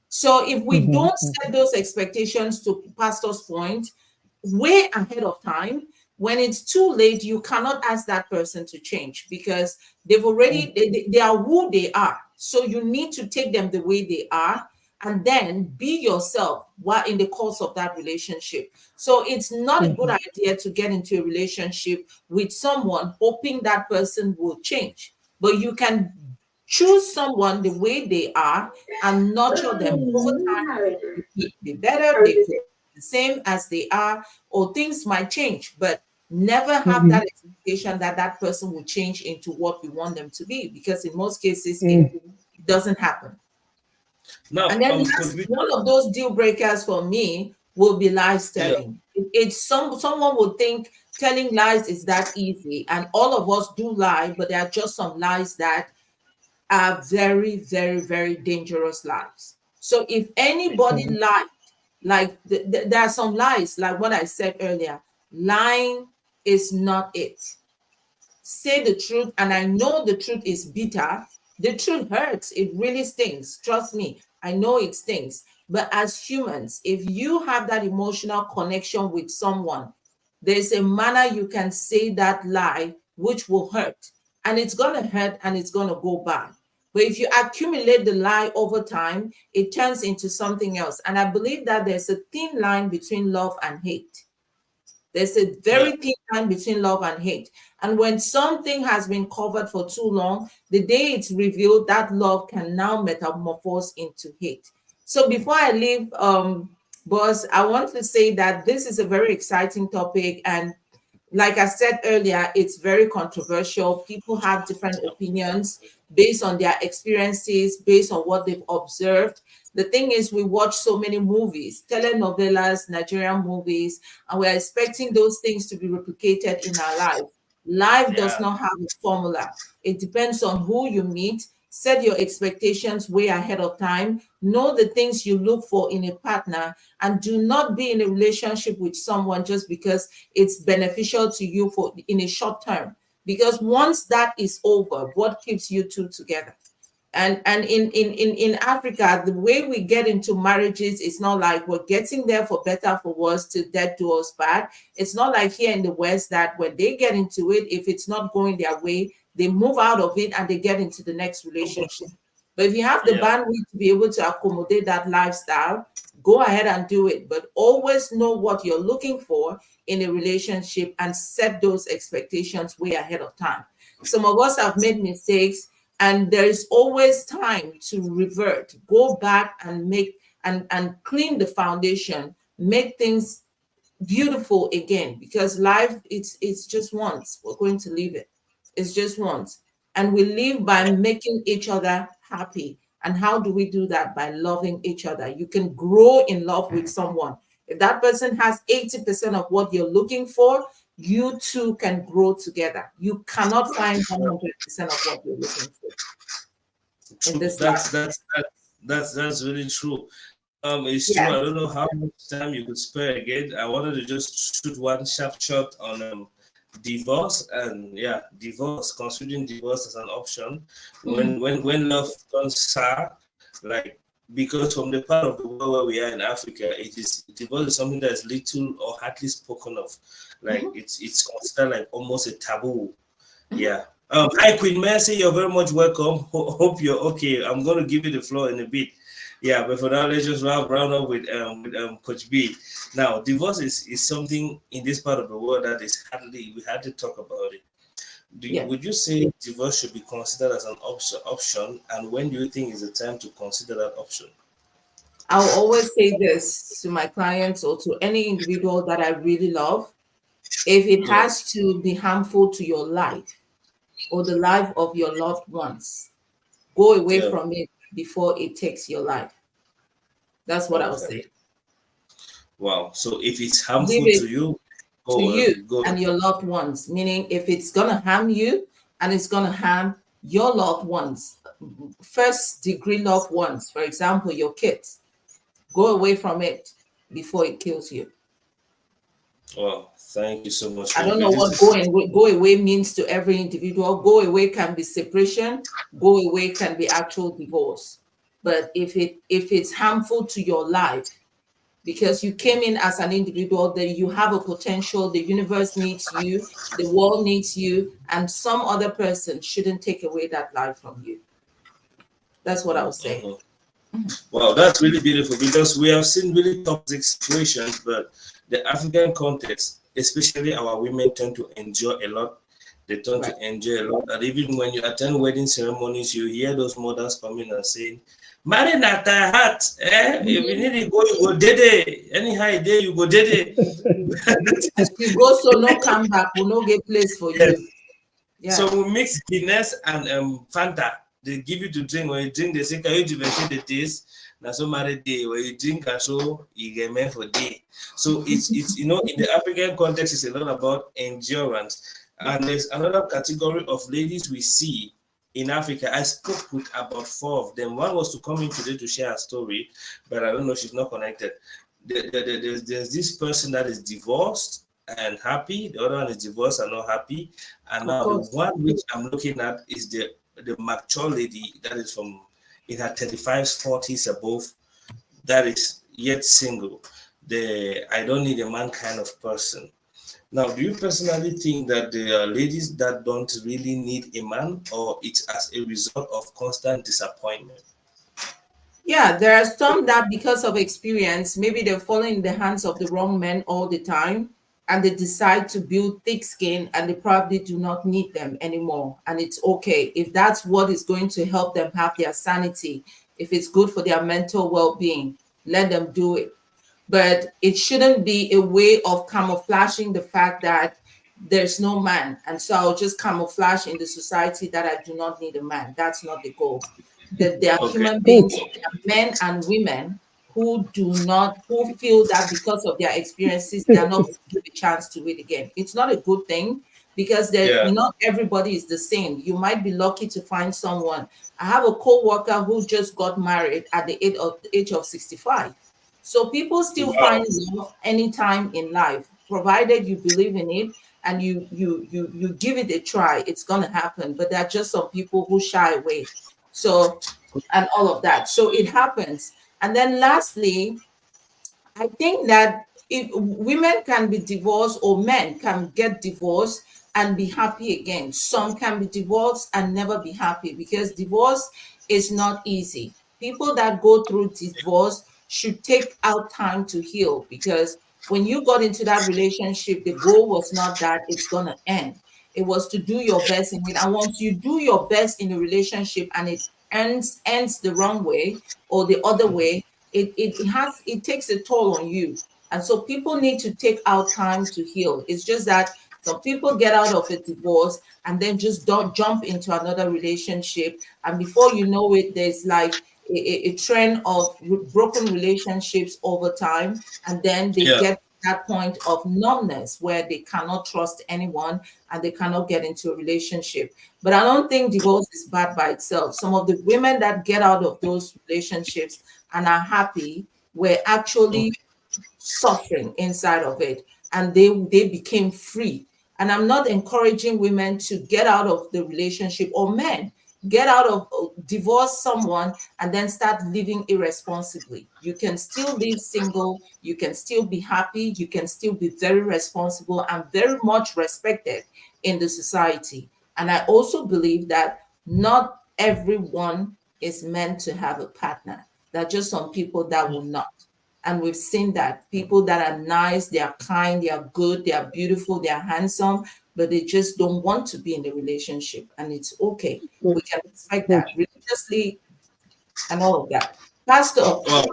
So if we mhm, don't mhm, set those expectations, to Pastor's point, way ahead of time, when it's too late, you cannot ask that person to change because they've mm, already they are who they are. So you need to take them the way they are and then be yourself while in the course of that relationship. So it's not a good mhm, idea to get into a relationship with someone hoping that person will change. But you can choose someone the way they are and nurture them over time. They could be better, they could be the same as they are, or things might change, but never have mhm, that expectation that that person will change into what we want them to be, because in most cases mm, it doesn't happen. Now, And then Coach last, B, one of those deal breakers for me will be lies yeah. telling. It's someone would think telling lies is that easy, and all of us do lie, but there are just some lies that are very, very, very dangerous lies. So if anybody mm, lied, like there are some lies, like what I said earlier, lying is not it. Say the truth, and I know the truth is bitter. The truth hurts. It really stings. Trust me, I know it stings. But as humans, if you have that emotional connection with someone, there's a manner you can say that lie which will hurt. and it's going to hurt and it's going to go bad. But if you accumulate the lie over time, it turns into something else. And I believe that there's a thin line between love and hate. There's a very thin line between love and hate. And when something has been covered for too long, the day it's revealed, that love can now metamorphose into hate. So before I leave, Boss, I want to say that this is a very exciting topic. And like I said earlier, it's very controversial. People have different opinions based on their experiences, based on what they've observed. The thing is, we watch so many movies, telenovelas, Nigerian movies, and we're expecting those things to be replicated in our life. Life does not have a formula. It depends on who you meet. Set your expectations way ahead of time. Know the things you look for in a partner, and do not be in a relationship with someone just because it's beneficial to you for in a short term. Because once that is over, what keeps you two together? And in Africa, the way we get into marriages, it's not like we're getting there for better, for worse, to death do us bad. It's not like here in the West that when they get into it, if it's not going their way, they move out of it and they get into the next relationship. But if you have the bandwidth to be able to accommodate that lifestyle, go ahead and do it. But always know what you're looking for in a relationship and set those expectations way ahead of time. Some of us have made mistakes, and there is always time to revert, go back and make and clean the foundation, make things beautiful again, because life it's just once. We're going to live it. It's just once. And we live by making each other happy. And how do we do that? By loving each other. You can grow in love with someone. If that person has 80% of what you're looking for, you two can grow together. You cannot find 100% of what you're looking for in this life. That's really true. It's true. I don't know how much time you could spare again. I wanted to just shoot one sharp shot on divorce, and divorce, considering divorce as an option when love turns sour, like, because from the part of the world where we are in Africa, divorce is something that is little or hardly spoken of. Like it's considered like almost a taboo. Hi Queen Mercy, you're very much welcome. Hope you're okay. I'm going to give you the floor in a bit. But for now, let's just round up with Coach B. Now, divorce is something in this part of the world that is we had to talk about it. Would you say divorce should be considered as an option? And when do you think is the time to consider that option? I'll always say this to my clients or to any individual that I really love. If it has to be harmful to your life or the life of your loved ones, go away from it before it takes your life. That's what I would say. Wow. So if it's harmful to you and your loved ones, meaning if it's going to harm you and it's going to harm your loved ones, first degree loved ones, for example, your kids, go away from it before it kills you. Well, thank you so much. I don't know what go away means to every individual. Go away can be separation. Go away can be actual divorce. But if it's harmful to your life, because you came in as an individual, then you have a potential. The universe needs you, the world needs you, and some other person shouldn't take away that life from you. That's what I was saying. Wow, that's really beautiful, because we have seen really toxic situations, but the African context, especially our women, tend to enjoy a lot. They tend to enjoy a lot. And even when you attend wedding ceremonies, you hear those mothers coming and saying, "Marry not a hat. If you need to go, you go dede. Anyhow, there you go dede." You go, so no come back. We'll not get place for you. Yeah. So we mix Guinness and Fanta. They give you to drink. When you drink, they say, "Can you differentiate the taste?" Now, so married day when you drink and so you get meant for day. So it's in the African context, it's a lot about endurance. And there's another category of ladies we see in Africa. I spoke with about 4 of them. One was to come in today to share a story, but I don't know, she's not connected. There's this person that is divorced and happy. The other one is divorced and not happy. And now the one which I'm looking at is the mature lady that is in her 35s, 40s above, that is yet single. I don't need a man kind of person. Now, do you personally think that there are ladies that don't really need a man, or it's as a result of constant disappointment? Yeah, there are some that because of experience, maybe they're falling in the hands of the wrong men all the time, and they decide to build thick skin and they probably do not need them anymore. And it's okay. If that's what is going to help them have their sanity, if it's good for their mental well-being, let them do it. But it shouldn't be a way of camouflaging the fact that there's no man. And so I'll just camouflage in the society that I do not need a man. That's not the goal. That there are Okay. human beings, Coach, there are men and women who feel that because of their experiences, they're not going to give a chance to it again. It's not a good thing because Yeah. not everybody is the same. You might be lucky to find someone. I have a co-worker who just got married at the age of 65. So people still Wow. find love anytime in life, provided you believe in it and you give it a try, it's gonna happen. But there are just some people who shy away. So, and all of that. So it happens. And then lastly, I think that if women can be divorced or men can get divorced and be happy again. Some can be divorced and never be happy because divorce is not easy. People that go through divorce should take out time to heal because when you got into that relationship, the goal was not that it's going to end. It was to do your best in it. And once you do your best in a relationship and it ends the wrong way or the other way, it takes a toll on you. And so people need to take out time to heal. It's just that some people get out of a divorce and then just don't jump into another relationship, and before you know it, there's like a trend of broken relationships over time, and then they Yeah. get to that point of numbness where they cannot trust anyone and they cannot get into a relationship. But I don't think divorce is bad by itself. Some of the women that get out of those relationships and are happy were actually Okay. suffering inside of it, and they became free. And I'm not encouraging women to get out of the relationship, or men get out of divorce someone and then start living irresponsibly. You can still live single, you can still be happy, you can still be very responsible and very much respected in the society. And I also believe that not everyone is meant to have a partner. There are just some people that will not. And we've seen that people that are nice, they are kind, they are good, they are beautiful, they are handsome, but they just don't want to be in the relationship. And it's okay. We can respect that coach, religiously and all of that. Pastor, Wow.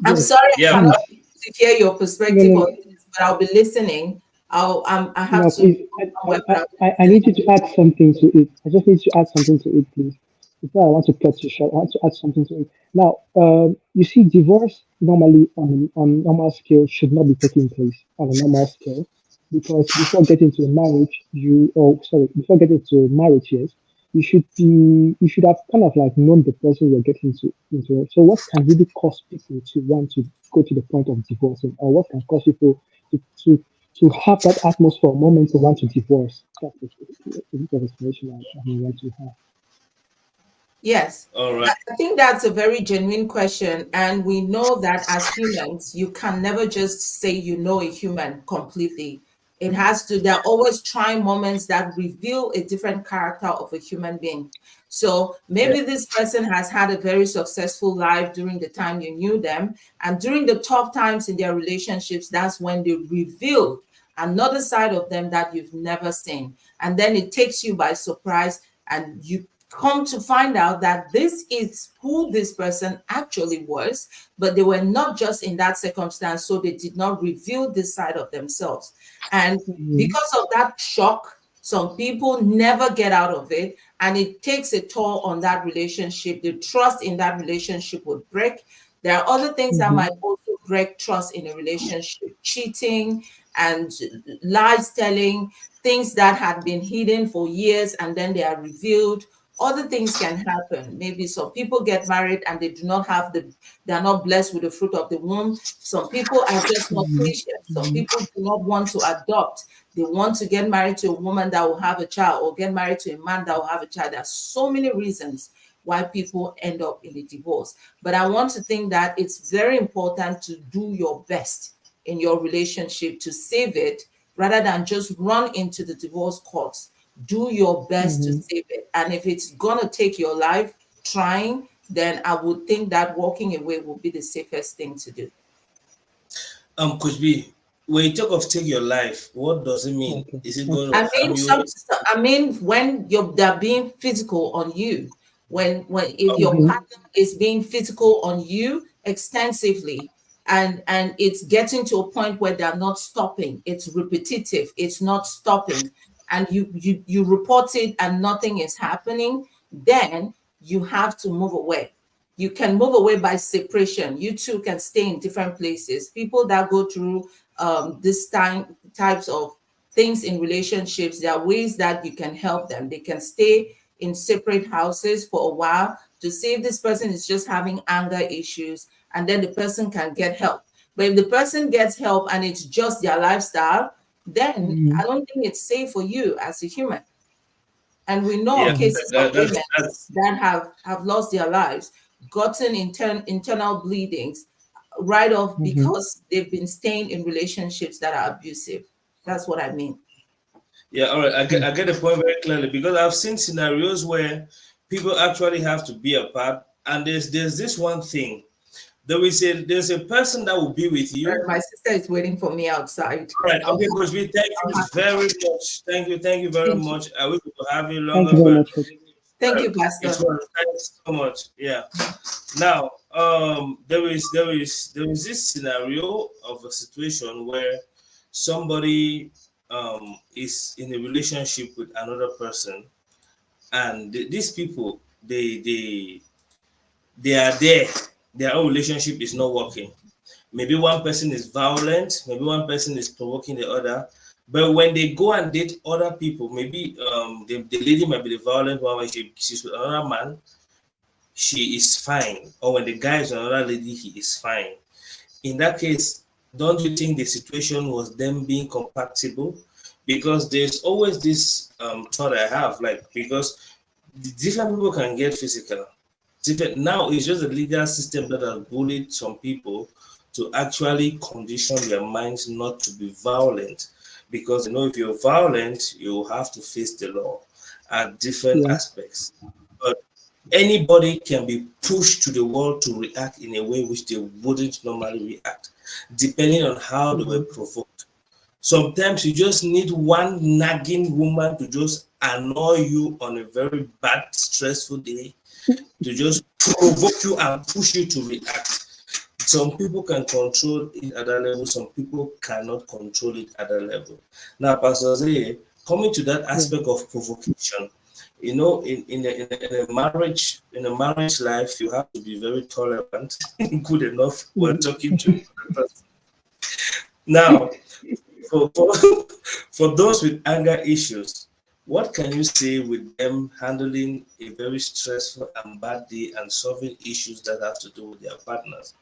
I'm yes, sorry I Yeah. please. cannot to hear your No, perspective no, on no, this, but I'll be listening. I have no, to please. go somewhere, but I'll be I listening. need you to add something to it. I just need to add something to it, please. Before I want to cut you short, I want to add something to it. Now, you see, divorce normally on normal scale should not be taking place on a normal scale because before getting to a marriage, before getting to marriage, yes, you should have kind of like known the person you're getting into. So, what can really cause people to want to go to the point of divorcing, or what can cause people to to to have that atmosphere moment to want to divorce? That's a bit of explanation I want to have. Yes, All right. I think that's a very genuine question. And we know that as humans, you can never just say you know a human completely. It has to, there are always trying moments that reveal a different character of a human being. So Yeah. maybe this person has had a very successful life during the time you knew them. And during the tough times in their relationships, that's when they revealed another side of them that you've never seen. And then it takes you by surprise and you come to find out that this is who this person actually was, but they were not just in that circumstance, so they did not reveal this side of themselves. And Mhm. because of that shock, some people never get out of it, and it takes a toll on that relationship. The trust in that relationship would break. There are other things that Mhm. might also break trust in a relationship: cheating and lies telling, things that had been hidden for years and then they are revealed. Other things can happen. Maybe some people get married and they do not have they are not blessed with the fruit of the womb. Some people are just not Mhm. patient. Some Mhm. people do not want to adopt. They want to get married to a woman that will have a child or get married to a man that will have a child. There are so many reasons why people end up in a divorce. But I want to think that it's very important to do your best in your relationship to save it rather than just run into the divorce courts. Do your best to Mm-hmm. save it. And if it's going to take your life trying, then I would think that walking away will be the safest thing to do. Could be, when you talk of take your life, what does it mean? Okay. Is it Okay. going to harm you? I mean, when they're being physical on you, when if your Mm-hmm. partner is being physical on you extensively, and it's getting to a point where they're not stopping, it's repetitive, it's not stopping, and you report it and nothing is happening, then you have to move away. You can move away by separation. You two can stay in different places. People that go through this types of things in relationships, there are ways that you can help them. They can stay in separate houses for a while to see if this person is just having anger issues, and then the person can get help. But if the person gets help and it's just their lifestyle, then Mm-hmm. I don't think it's safe for you as a human. And we know Yeah, of cases of women that's that have lost their lives, gotten internal bleedings right off Mm-hmm. because they've been staying in relationships that are abusive. That's what I mean. yeah. All right, I get the point very clearly, because I've seen scenarios where people actually have to be apart, and there's this one thing. There's a person that will be with you. My sister is waiting for me outside. All right, I'll, okay, Coach B, thank I'll you have to very check. much. Thank you very Thank you. much. I wish we could have you Thank longer, you very but much, Coach. Thank you, it Pastor. was, thanks so much. Yeah. Now, there is this scenario of a situation where somebody is in a relationship with another person, and these people, they are there. Their own relationship is not working. Maybe one person is violent, maybe one person is provoking the other. But when they go and date other people, maybe the lady might be the violent one, when she's with another man, she is fine. Or when the guy is with another lady, he is fine. In that case, don't you think the situation was them being compatible? Because there's always this thought I have, like, because different people can get physical. Different, now it's just a legal system that has bullied some people to actually condition their minds not to be violent, because if you're violent, you have to face the law at different Yeah. aspects. But anybody can be pushed to the wall to react in a way which they wouldn't normally react, depending on how they were Mm-hmm. provoked. Sometimes you just need one nagging woman to just annoy you on a very bad, stressful day, to just provoke you and push you to react. Some people can control it at that level, some people cannot control it at that level. Now, Pastor Zay, coming to that Yeah. aspect of provocation, in a marriage life, you have to be very tolerant, good enough when talking to the person. Now, for, for, for those with anger issues, what can you say with them handling a very stressful and bad day and solving issues that have to do with their partners?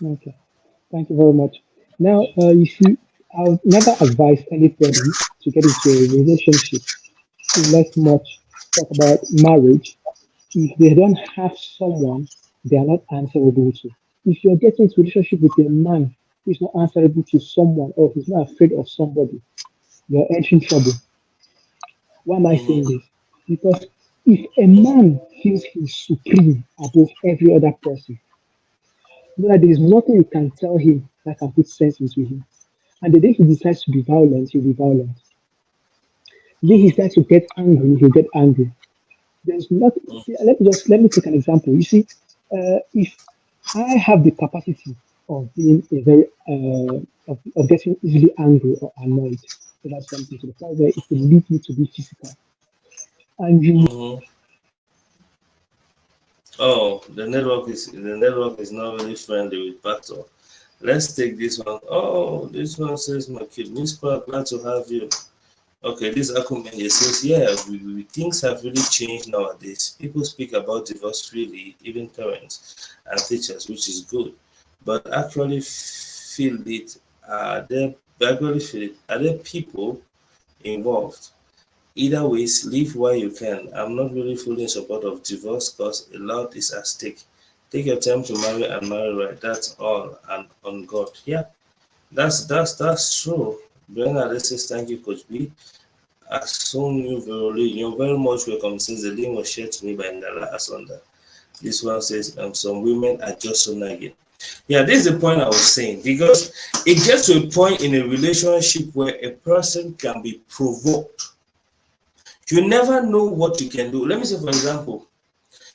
Okay. Thank you very much. Now, you see, I would never advise anybody to get into a relationship, less much talk about marriage, if they don't have someone they are not answerable to. If you're getting into a relationship with a man who is not answerable to someone or who's not afraid of somebody, you're entering trouble. Why am I saying Mhm. this? Because if a man feels he's supreme above every other person, that there is nothing you can tell him that can put sense into him. And the day he decides to be violent, he'll be violent. The day he Mhm. decides to get angry, he'll get angry. There's nothing. Let me take an example. You see, if I have the capacity of being a very of getting easily angry or annoyed about something to the point where it will lead me to be physical, and you Mhm. Oh, the network is not really friendly with Pato. Let's take this one. Oh, this one says, my kid, Miss Park, glad to have you. Okay, this Akumenye says, yeah, things have really changed nowadays. People speak about divorce freely, even parents and teachers, which is good. But actually feel it, actually feel it, are there people involved? Either ways, live while you can. I'm not really fully in support of divorce because a lot is at stake. Take your time to marry and marry right. That's all, and on God. Yeah, that's true. Bernard says, thank you, Coach B. You're very much welcome since the link was shared to me by Nala Asonda. This one says, some women are just so nagging. Yeah, this is the point I was saying, because it gets to a point in a relationship where a person can be provoked. You never know what you can do. Let me say, for example,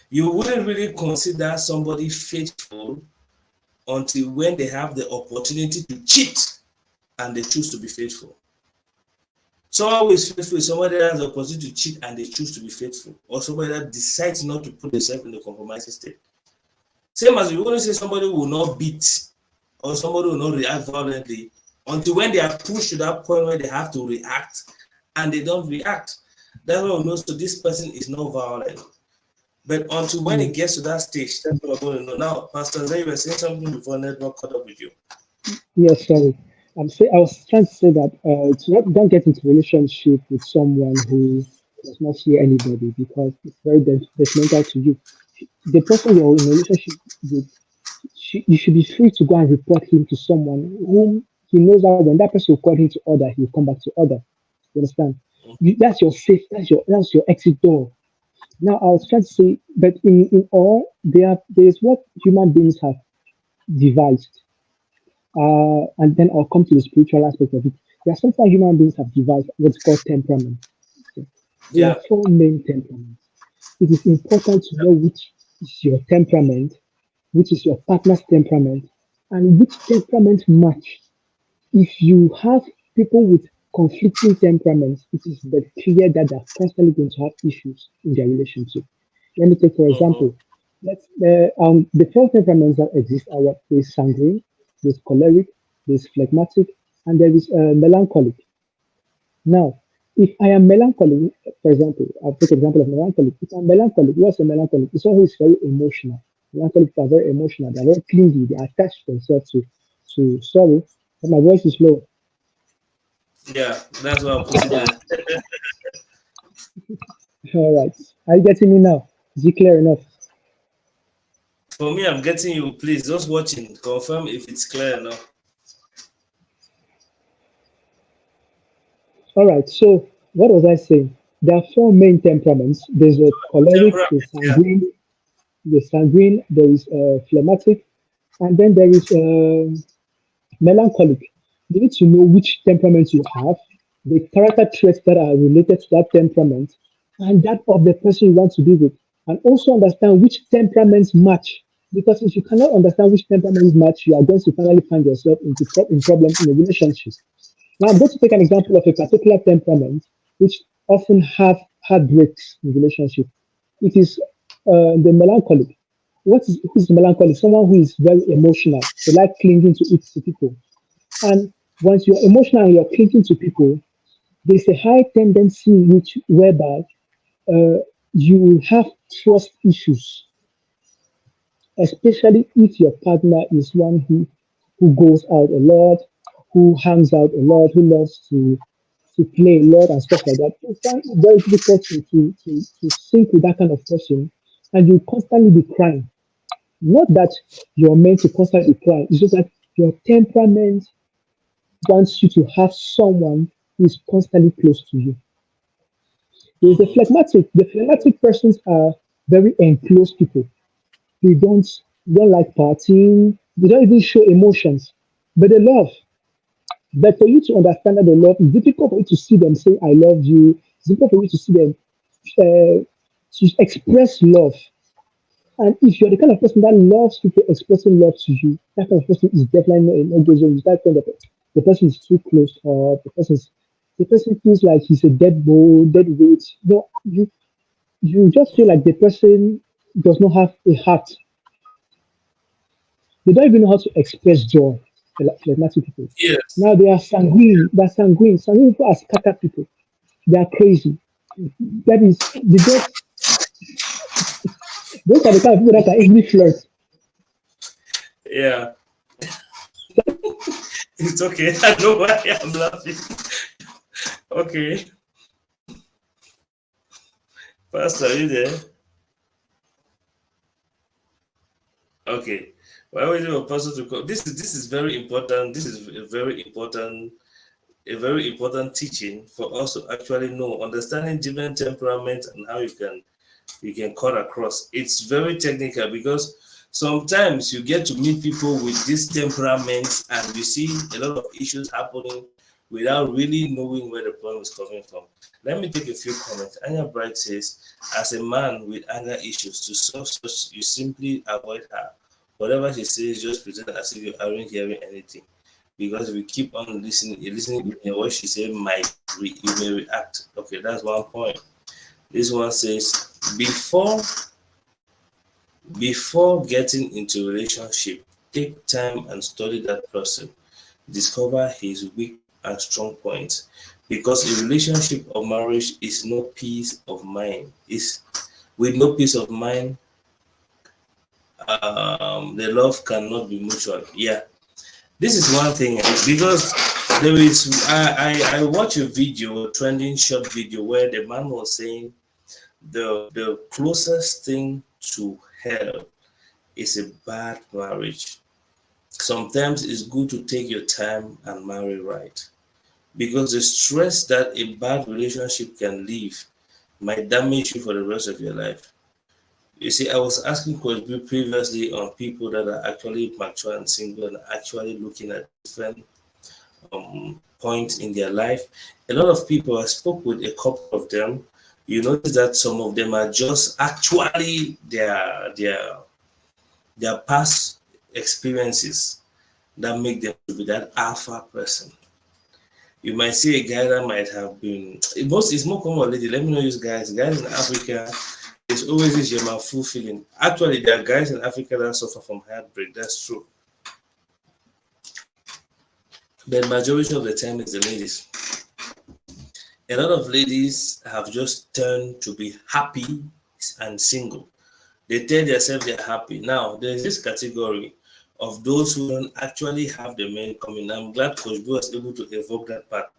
you wouldn't really consider somebody faithful until when they have the opportunity to cheat and they choose to be faithful. Someone who is faithful is somebody that has the opportunity to cheat and they choose to be faithful, or somebody that decides not to put themselves in the compromising state. Same as you want to say somebody will not beat or somebody will not react violently until when they are pushed to that point where they have to react and they don't react. That's when we know, so this person is not violent. But until when it gets to that stage, that's what we're going to know. Now, Pastor Zay, you were saying something before network caught up with you. Yes, sorry. I was trying to say that don't get into relationship with someone who does not see anybody, because it's very detrimental to you. The person you're in a relationship with, you should be free to go and report him to someone whom he knows that when that person will call him to order, he will come back to order. You understand? That's your safe. That's your exit door. Now I was trying to say, but in all, there's what human beings have devised. And then I'll come to the spiritual aspect of it. There are sometimes human beings have devised what's called temperament. Okay. There are four main temperaments. It is important to know which is your temperament, which is your partner's temperament, and which temperament match. If you have people with conflicting temperaments, it is very clear that they're constantly going to have issues in their relationship. Let me take, for example, the four temperaments that exist are what? There's sanguine, there's choleric, there's phlegmatic, and there is melancholic. Now, if I am melancholic, for example, I'll take example of melancholic. If I'm melancholic, what's a melancholic? It's someone who is very emotional. Melancholic are very emotional. They're very clingy. They attach themselves to sorrow. But my voice is low. Yeah, that's what I'm putting there. All right. Are you getting me now? Is it clear enough? For me, I'm getting you. Please, just watching. Confirm if it's clear enough. All right. So what was I saying? There are four main temperaments. There's a choleric, there is phlegmatic, and then there is melancholic. You need to know which temperament you have, the character traits that are related to that temperament, and that of the person you want to be with, and also understand which temperaments match. Because if you cannot understand which temperaments match, you are going to finally find yourself in problems in a relationship. Now, I'm going to take an example of a particular temperament which often have heartbreaks in relationship. It is the melancholic. Who is melancholic? Someone who is very emotional. They like clinging to people. And once you're emotional and you're clinging to people, there's a high tendency whereby you will have trust issues, especially if your partner is one who goes out a lot, who hangs out a lot, who loves to play a lot and stuff like that. You find it very difficult to sync with that kind of person, and you constantly be crying. Not that you're meant to constantly cry, it's just that your temperament wants you to have someone who is constantly close to you. There's the phlegmatic. The phlegmatic persons are very enclosed people. They don't like partying. They don't even show emotions, but they love. But for you to understand that they love, it's difficult for you to see them say "I love you." It's difficult for you to see them to express love. And if you're the kind of person that loves people expressing love to you, that kind of person is definitely not an engagement. It's that kind of the person is too close, or the person feels like he's a dead weight. No, you just feel like the person does not have a heart. They don't even know how to express joy. Phlegmatic people. Yes. Now they are sanguine. They're sanguine. Sanguine people are scattered people. They are crazy. That is, those are the kind of people that can easily flirt. Yeah. It's okay. I know why I'm laughing. Okay. Pastor, are you there? Okay. Why would you a pastor to call? This is very important. This is a very important a very important teaching for us to actually know, understanding different temperaments and how you can cut across. It's very technical because sometimes you get to meet people with these temperaments and you see a lot of issues happening without really knowing where the problem is coming from. Let me take a few comments. Anya Bright says, as a man with anger issues, to solve such, you simply avoid her. Whatever she says, just pretend as if you aren't hearing anything. Because if you keep on listening to what she said, you may react. Okay, that's one point. This one says, before getting into a relationship, take time and study that person. Discover his weak and strong points. Because a relationship or marriage is no peace of mind. With no peace of mind, the love cannot be mutual. Yeah, this is one thing because there is. I watched a video, a trending short video, where the man was saying the closest thing to hell is a bad marriage. Sometimes it's good to take your time and marry right, because the stress that a bad relationship can leave might damage you for the rest of your life. You see, I was asking Coach previously on people that are actually mature and single and actually looking at different points in their life. A lot of people, I spoke with a couple of them. You notice that some of them are just actually their past experiences that make them to be that alpha person. You might see a guy that might have been it's more common lady. Let me know use guys in Africa. There's always this full feeling. Actually, there are guys in Africa that suffer from heartbreak. That's true. But majority of the time it's the ladies. A lot of ladies have just turned to be happy and single. They tell themselves they're happy. Now, there's this category of those who don't actually have the men coming. I'm glad Coach B was able to evoke that part,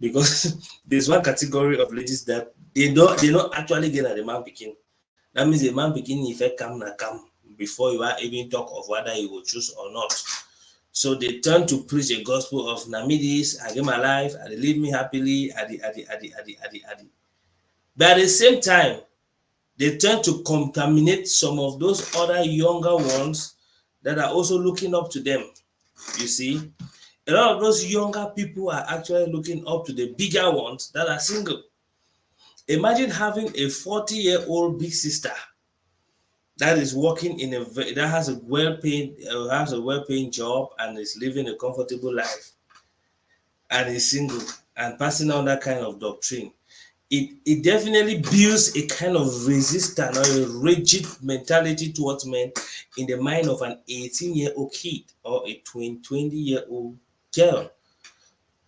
because there's one category of ladies that they don't actually get at the man picking. That means the man picking if I come before you are even talk of whether you will choose or not. So they turn to preach a gospel of Namidis, I give my life, and they leave me happily, adi. But at the same time, they tend to contaminate some of those other younger ones that are also looking up to them. You see, a lot of those younger people are actually looking up to the bigger ones that are single. Imagine having a 40-year-old big sister that is working that has a well-paying job and is living a comfortable life and is single and passing on that kind of doctrine. It definitely builds a kind of resistance or a rigid mentality towards men in the mind of an 18-year-old kid or a 20-year-old girl.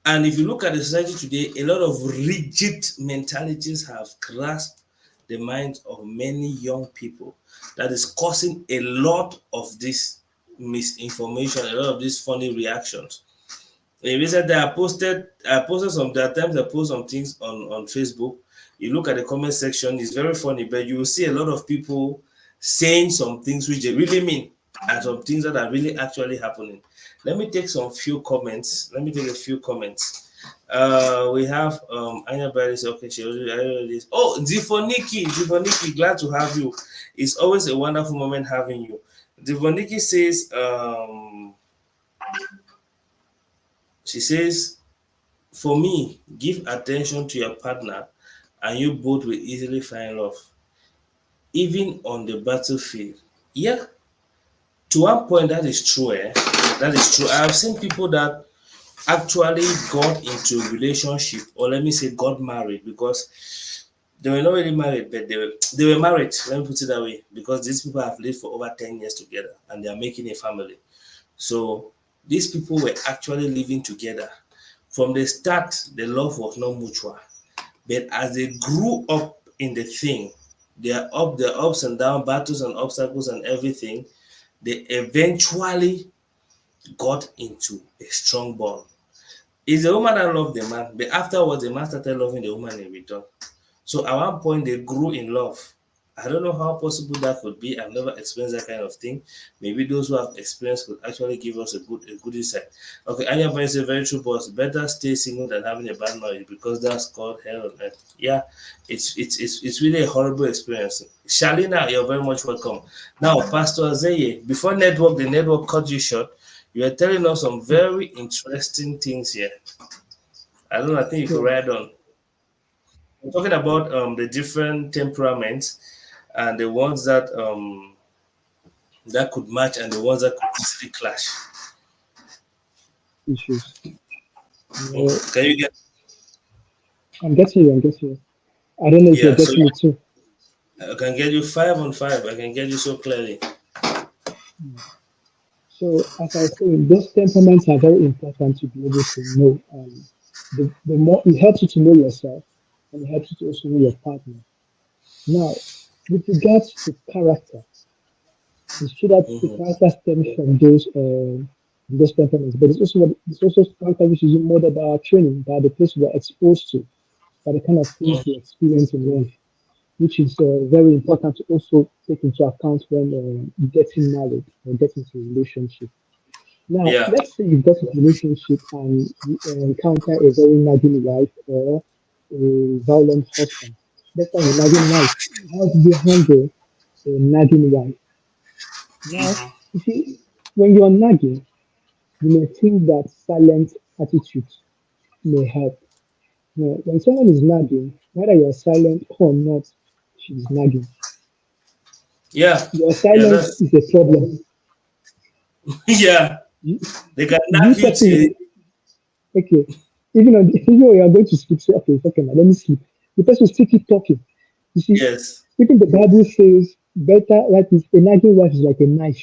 And if you look at the society today, a lot of rigid mentalities have grasped the minds of many young people. That is causing a lot of this misinformation, a lot of these funny reactions. If you said I posted some, there are times I post some things on Facebook. You look at the comment section, it's very funny, but you will see a lot of people saying some things which they really mean and some things that are really actually happening. Let me take a few comments. We have Anya Barry says, okay, she already this. Oh, Zifoniki, glad to have you. It's always a wonderful moment having you. Zifoniki says, she says, for me, give attention to your partner and you both will easily find love, even on the battlefield. Yeah, to one point, that is true. That is true. I have seen people that actually got into a relationship, or let me say got married, because they were not really married, but they were married, let me put it that way, because these people have lived for over 10 years together and they are making a family. So these people were actually living together. From the start, the love was not mutual. But as they grew up in the thing, their ups and downs, battles and obstacles and everything, they eventually got into a strong bond. It's the woman that loved the man, but afterwards, the man started loving the woman in return. So at one point, they grew in love. I don't know how possible that could be. I've never experienced that kind of thing. Maybe those who have experienced could actually give us a good insight. Okay, Anya Boy is a very true boss. Better stay single than having a bad marriage because that's called hell on earth. Yeah, it's really a horrible experience. Shalina, you're very much welcome. Now, Pastor Azeye, before the network cut you short. You are telling us some very interesting things here. I don't know. I think you could Sure. write on. We're talking about the different temperaments and the ones that could match and the ones that could easily clash. Issues. No, Can you get? I'm getting you. I'm getting you. I don't know if you're Yeah. So getting it too. I can get you 5 on 5. I can get you so clearly. So, as I say, those temperaments are very important to be able to know. The more it helps you to know yourself, and it helps you to also know your partner. Now, with regards to character, it's true that the Hmm. character stems from those temperaments, but it's also character which is molded by our training, by the place we are exposed to, by the kind of things we experience in life, which is very important to also take into account when getting married or getting into a relationship. Now, Yeah. let's say you've got a relationship and you encounter a very nagging wife or a violent husband. Let's say a nagging wife. How do you handle a nagging wife? Now, you see, when you're nagging, you may think that silent attitude may help. Now, when someone is nagging, whether you're silent or not, she's nagging. Yeah. Your Yeah. silence That's is a problem. yeah. You, They can you knock you person, to okay, even when you are going to sleep, say, okay, now let me sleep. The person will still keep talking. You see, yes. even the Bible says, better, like a nagging wife is like a knife.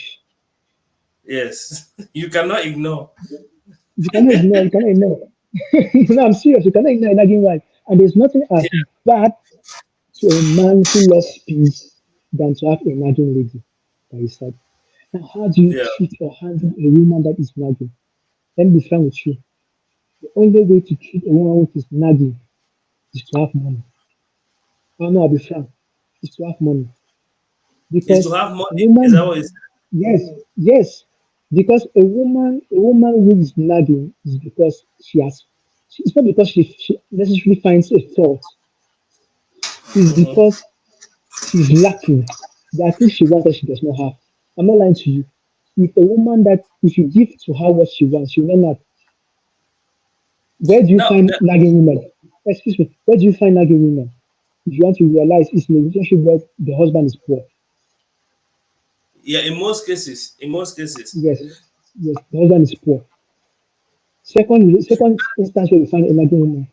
Yes. You cannot ignore. You cannot ignore, you cannot ignore. No, I'm serious, you cannot ignore a nagging wife. And there's nothing as bad to a man who loves peace than to have a nagging lady by his side. Now, how do you Yeah. treat or handle a woman that is nagging? Let me be frank with you. The only way to treat a woman who is nagging is to have money. Oh no, I'll be frank. Is to have money. Is to Because have a money. Is that woman, what it's yes, yes. Because a woman who is nagging is because it's not because she necessarily finds a fault. It's because she's lacking. There are things she wants that she does not have. I'm not lying to you. If a woman that if you give to her what she wants, she will not nag. Where do you no, find nagging women? Excuse me. Where do you find nagging women? If you want to realize it's in a relationship where the husband is poor. yeah, in most cases. In most cases. Yes, yes, the husband is poor. Second instance where you find a nagging woman.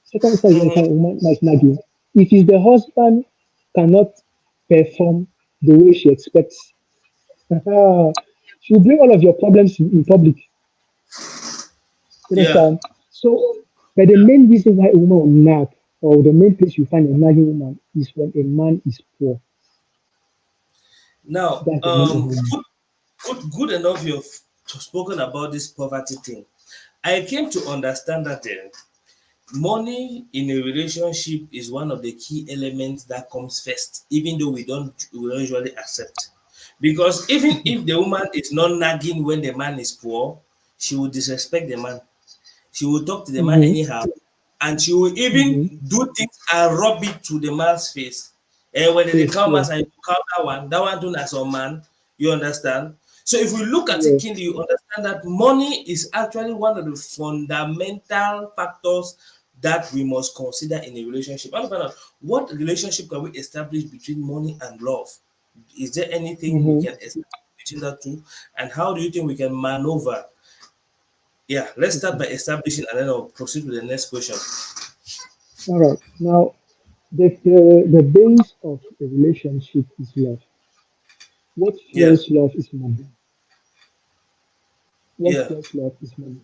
Second instance where you Hmm. find a woman like nagging. If it's the husband cannot perform the way she expects, she'll bring all of your problems in public. You Yeah. understand? So, but the main reason why a woman will nag, or the main place you find a nagging woman, is when a man is poor. Now, That's the main reason. good enough you've spoken about this poverty thing. I came to understand that money in a relationship is one of the key elements that comes first, even though we don't usually accept. Because even if the woman is not nagging when the man is poor, she will disrespect the man. She will talk to the man Mm-hmm, anyhow, and she will even mm-hmm. do things and rub it to the man's face. And when they Face, come yeah, as I count that one done as a man, you understand? So if we look at it yes, keenly, you understand that money is actually one of the fundamental factors that we must consider in a relationship. I want to find out what relationship can we establish between money and love? Is there anything we mm-hmm. can establish between that two? And how do you think we can maneuver? Yeah, let's start Okay. by establishing and then I'll proceed with the next question. All right. Now, the base of a relationship is love. What Yeah, fuels love is money. What yeah, fuels love is money.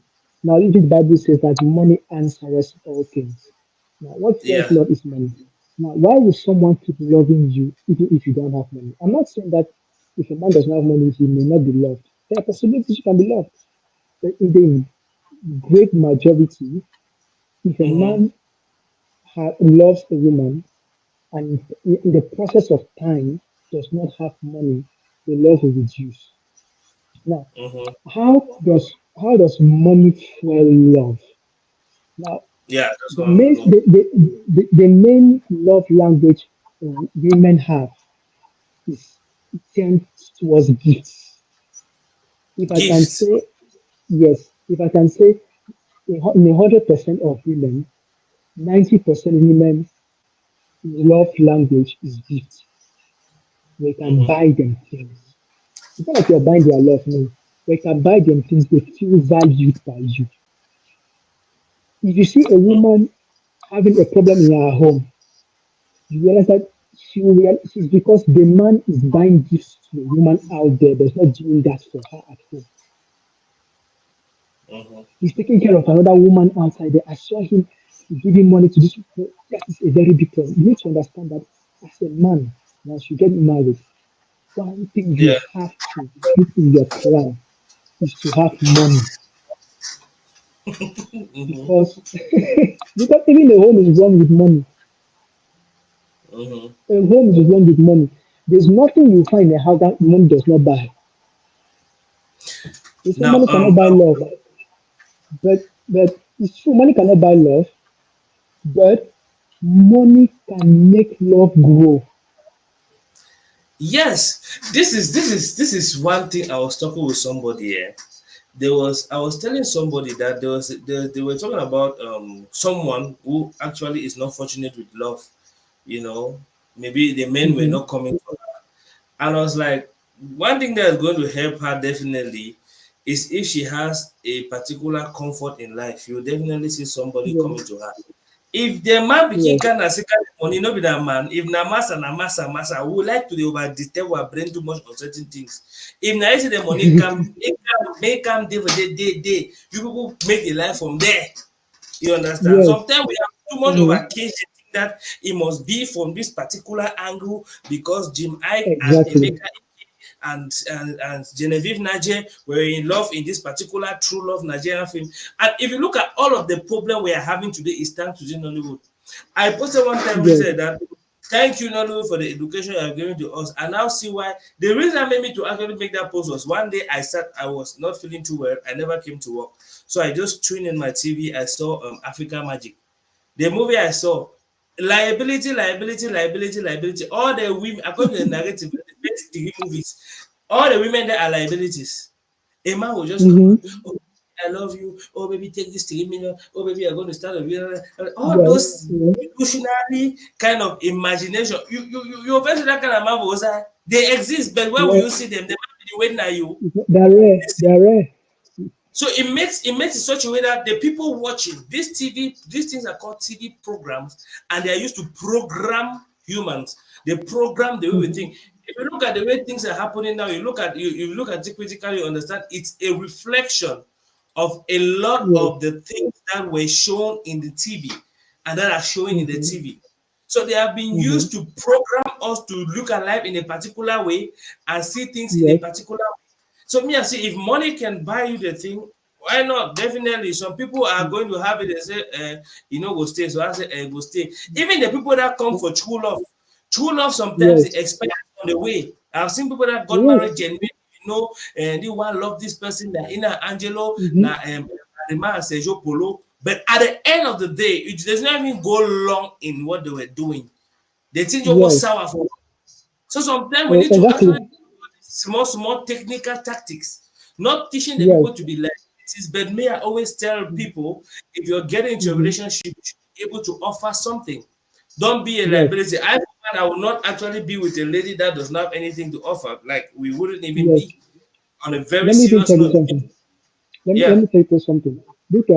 Now, even the Bible says that money answers all things. Now, what fuels yeah. love is money. Now, why would someone keep loving you even if you don't have money? I'm not saying that if a man does not have money, he may not be loved. There are possibilities you can be loved. But in the great majority, if a Mm-hmm. man loves a woman, and in the process of time does not have money, the love will reduce. Now, Mm-hmm. how does money fuel love? Now, Yeah, that's the what I want main to know. the main love language women have is tend towards gifts. If I can Gifts. say yes, if I can say in 100% of women, 90% women love language is gifts. We can Mm-hmm. buy them things. It's not like you're buying their love, no. We can buy them things they feel valued by you. If you see a woman having a problem in her home, you realize that she's because the man is buying gifts to the woman out there that's not doing that for her at home. Mm-hmm. He's taking care of another woman outside there. I saw him giving money to this. That is a very big problem. You need to understand that as a man, once you get married, one thing you Yeah. have to keep in your plan is to have money Mm-hmm. because because even a home is run with money. Mm-hmm. A home is run with money. There's nothing you find in a house that money does not buy. They say Now, money cannot buy love, but it's true, money cannot buy love, but money can make love grow. yes, this is one thing I was talking with somebody here. I was telling somebody that they were talking about someone who actually is not fortunate with love. You know, maybe the men were Hmm. not coming for her, and I was like, one thing that is going to help her definitely is if she has a particular comfort in life, you'll definitely see somebody coming Yes, to her. If the man became yes, kind of seek money, no be that man. If na massa, we would like to dey over disturb our brain too much on certain things. If na you see the money come, make am dey for day, you people make a life from there. You understand? yes. Sometimes we have too much Hmm. overcase the thing that it must be from this particular angle because Jim Ike and Exactly. Emeka and Genevieve Naje were in love in this particular true love Nigerian film. And if you look at all of the problem we are having today, is thanks to the Nollywood. I posted one time Yes. recently that thank you Nollywood for the education you have given to us. I now see why the reason that made me to actually make that post was one day I was not feeling too well. I never came to work. So I just tuned in my TV. I saw Africa Magic. The movie I saw, liability. All the women, according to the narrative, the first three movies, all the women there are liabilities. A man will just come Hmm. out, oh, I love you. Oh, baby, take this 3 million. Oh, baby, I'm going to start a business. All Yes. those Yes. illusionary kind of imagination. You first that kind of marvel, they exist, but where will Yes. you see them? They might be waiting at you. They're rare. They're rare. So it makes in such a way that the people watching this TV, these things are called TV programs, and they are used to program humans. They program the way we Hmm. think. If you look at the way things are happening now, you look at it critically, you understand it's a reflection of a lot Yes. of the things that were shown in the TV and that are showing in the Hmm. TV. So they have been Hmm. used to program us to look at life in a particular way and see things in a Yes. particular way. So me, I see if money can buy you the thing, why not? Definitely, some people are going to have it and say, go stay. So I say, go stay. Even the people that come for true love sometimes they Yes. expect on the way. I've seen people that got Yes. married genuinely, and they want love this person, that Ina Angelo, Hmm. na Rima and Sergio Polo. But at the end of the day, it does not even go long in what they were doing. The thing just go Yes. sour for. So sometimes we need to actually Exactly. small technical tactics, not teaching the Yes. people to be like this. But me, I always tell people if you're getting into a Hmm. relationship, you should be able to offer something. Don't be a Yes. liability. I will not actually be with a lady that does not have anything to offer. Like we wouldn't even Yes. be on a very Let me even serious tell you note. something. Let Yeah. me tell you something. Look,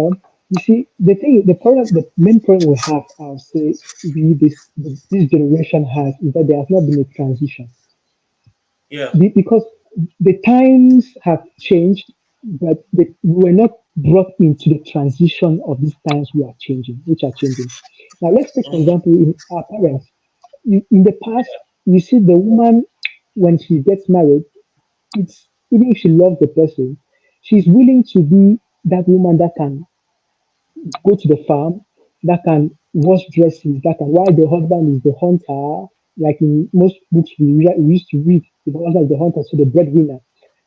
you see, the main problem we have, I'll say, this generation has is that there has not been a transition. Yeah. Because the times have changed, but we were not brought into the transition of these times we are changing, which are changing. Now, let's take, for Mhm. example, in our parents. In the past, you see the woman, when she gets married, it's even if she loves the person, she's willing to be that woman that can go to the farm, that can what's dresses that, and why the husband is the hunter. Like in most books we used to read, the husband is the hunter, so the breadwinner.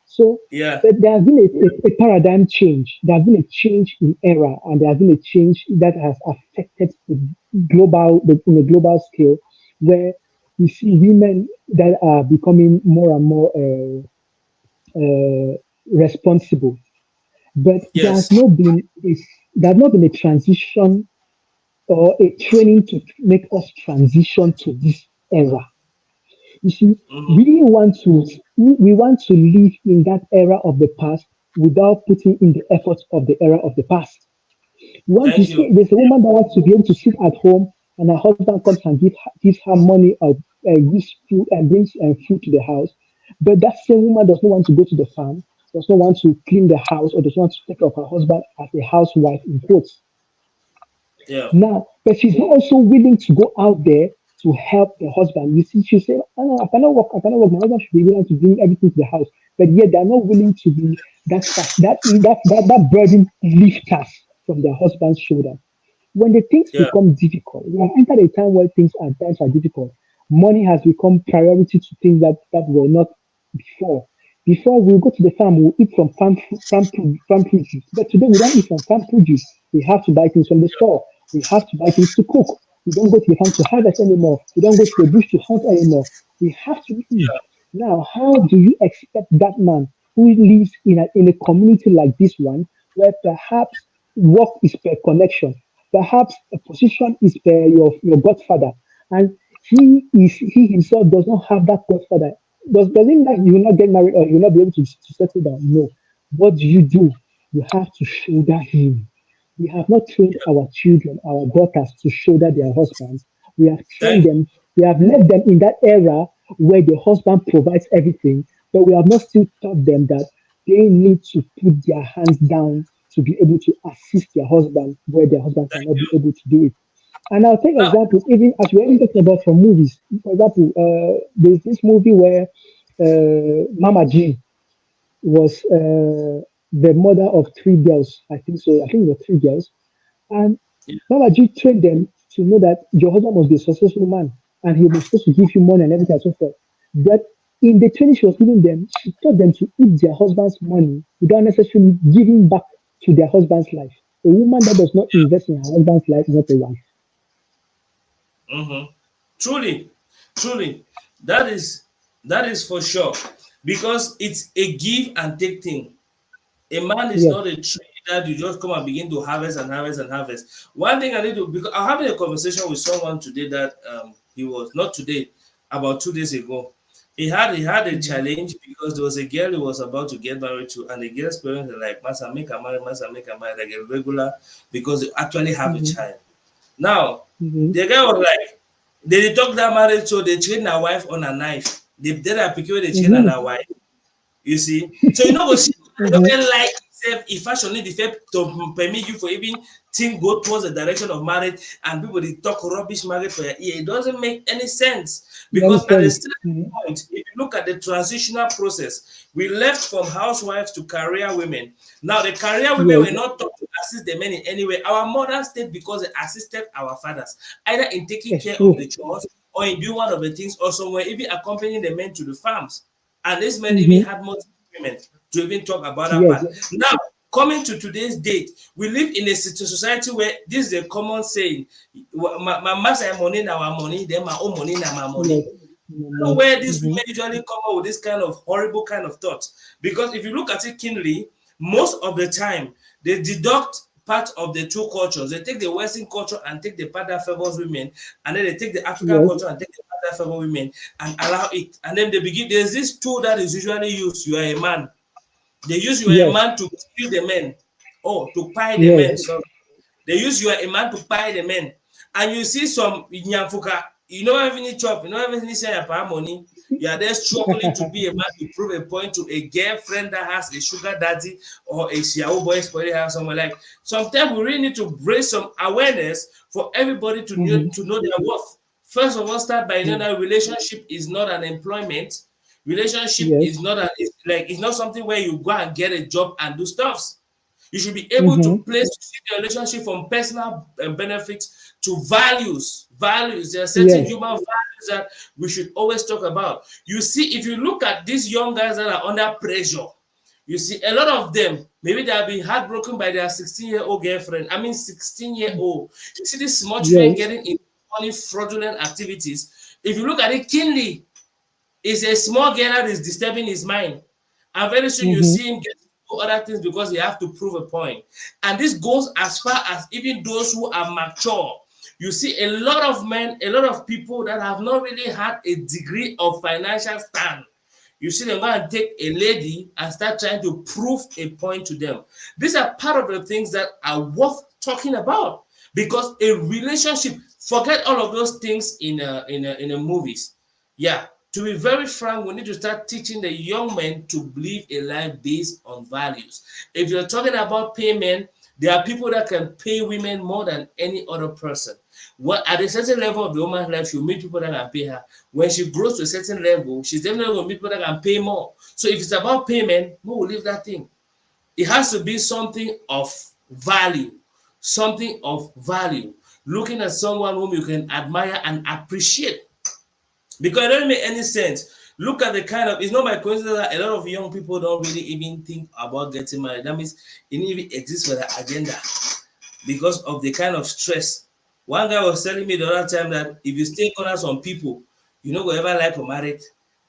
So, Yeah. but there has been a paradigm change. There has been a change in era, and there has been a change that has affected in a global scale, where we see women that are becoming more and more responsible. But Yes. there has not been a transition or a training to make us transition to this era. You see, Mm-hmm. we want to live in that era of the past without putting in the efforts of the era of the past. You want to Thank see you. there's a woman that wants to be able to sit at home and her husband comes and gives her money or gives food and brings food to the house. But that same woman does not want to go to the farm, does not want to clean the house, or does not want to take care of her husband as a housewife in quotes. Yeah. Now, but she's not also willing to go out there to help the husband. You see, she say, "Oh, no, I cannot work. I cannot work. My husband should be willing to bring everything to the house." But yet they're not willing to be that burden lifters from their husband's shoulder. When the things Yeah. become difficult, we have entered a time where times are difficult. Money has become priority to things that were not before. Before we go to the farm, we'll eat from farm produce. But today we don't eat from farm produce. We have to buy things from the store. We have to buy things to cook. We don't go to the farm to harvest anymore. We don't go to the bush to hunt anymore. We have to eat. Now, how do you expect that man who lives in a community like this one, where perhaps work is per connection, perhaps a position is per your godfather, and he himself does not have that godfather. Doesn't mean that you will not get married or you will not be able to settle down. No. What do? You have to shoulder him. We have not trained our children, our daughters, to shoulder their husbands. We have trained Thank them, we have left them in that era where the husband provides everything, but we have not still taught them that they need to put their hands down to be able to assist their husband where their husband cannot be you. able to do it. And I'll take Now, examples, even as we're even talking about from movies. For example, there's this movie where Mama G was the mother of three girls. I think so. I think it was three girls. And yeah, Mama G trained them to know that your husband must be a successful man and he was supposed to give you money and everything and so forth. But in the training she was giving them, she taught them to eat their husband's money without necessarily giving back to their husband's life. A woman that does not invest in her husband's life is not a wife. mm-hmm. Truly, truly, that is that is for sure, because it's a give and take thing. A man is Yes. not a tree that you just come and begin to harvest and harvest and harvest. One thing I need to, because I'm having a conversation with someone today that he was not today, about 2 days ago. He had a Mhm. challenge because there was a girl he was about to get married to, and the girl's parents were like, "Master, make a marry, master, make a marry," like a regular, because they actually have a Mhm. child. Now, Mhm. the guy was like, they talk that marriage, so they train their wife on a knife. They did a picture, they train on Mhm. a wife. You see, so you know go see, I don't Mhm. even like self if fashion need the fact to permit you for even think go towards the direction of marriage, and people they talk rubbish marriage for your ear. It doesn't make any sense, Very because at the sense. starting Mhm. point, if you look at the transitional process, we left from housewives to career women. Now the career women Yes. were not taught to assist the men in any way. Our mothers stayed because they assisted our fathers, either in taking It's care of the true. chores or in doing one of the things, or somewhere even accompanying the men to the farms. And this men even Mhm. had more women to even talk about that Yes. part. Now, coming to today's date, we live in a society where this is a common saying: my master money now my money, then my own money now my money. Yes. I don't know Mhm. where these Mhm. women usually come up with this kind of horrible kind of thoughts. Because if you look at it keenly, most of the time they deduct part of the two cultures. They take the Western culture and take the part that favors women, and then they take the African Yes. culture and take the part that favors women and allow it. And then they begin. There's this tool that is usually used. You are a man. They use you are a Yes. man to kill the men, or to pie the Yes. men. Sorry, they use you are a man to pie the men, and you see some nyanfuka. You know everything chop. You know everything say your money. You are there struggling to be a man to prove a point to a girlfriend that has a sugar daddy or a Yahoo boy spoiling her somewhere. Like sometimes we really need to bring some awareness for everybody Mhm. to know their worth. First of all, start by knowing Mhm. that relationship is not an employment. Relationship is Yes. not a, it's like it's not something where you go and get a job and do stuffs. You should be able to Mm-hmm. place the relationship from personal benefits to values. Values. There are certain Yes. human values that we should always talk about. You see, if you look at these young guys that are under pressure, you see a lot of them, maybe they have been heartbroken by their 16-year-old girlfriend. I mean, 16-year-old. You see these small children Yes. getting into fraudulent activities. If you look at it keenly, it's a small girl that is disturbing his mind. And very soon you Mm-hmm. see him get to other things because he have to prove a point. And this goes as far as even those who are mature. You see a lot of men, a lot of people that have not really had a degree of financial stand. You see them go and take a lady and start trying to prove a point to them. These are part of the things that are worth talking about because a relationship. Forget all of those things in movies. Yeah, to be very frank, we need to start teaching the young men to live a life based on values. If you're talking about payment, there are people that can pay women more than any other person. What at a certain level of the woman's life, she'll meet people that can pay her. When she grows to a certain level, she's definitely going to meet people that can pay more. So if it's about payment, who will leave that thing? It has to be something of value, something of value. Looking at someone whom you can admire and appreciate. Because it doesn't make any sense. Look at the kind of, it's not by coincidence that a lot of young people don't really even think about getting married. That means it even exists for the agenda because of the kind of stress. One guy was telling me the other time that if you stay corners on people, you know, go ever like to marry it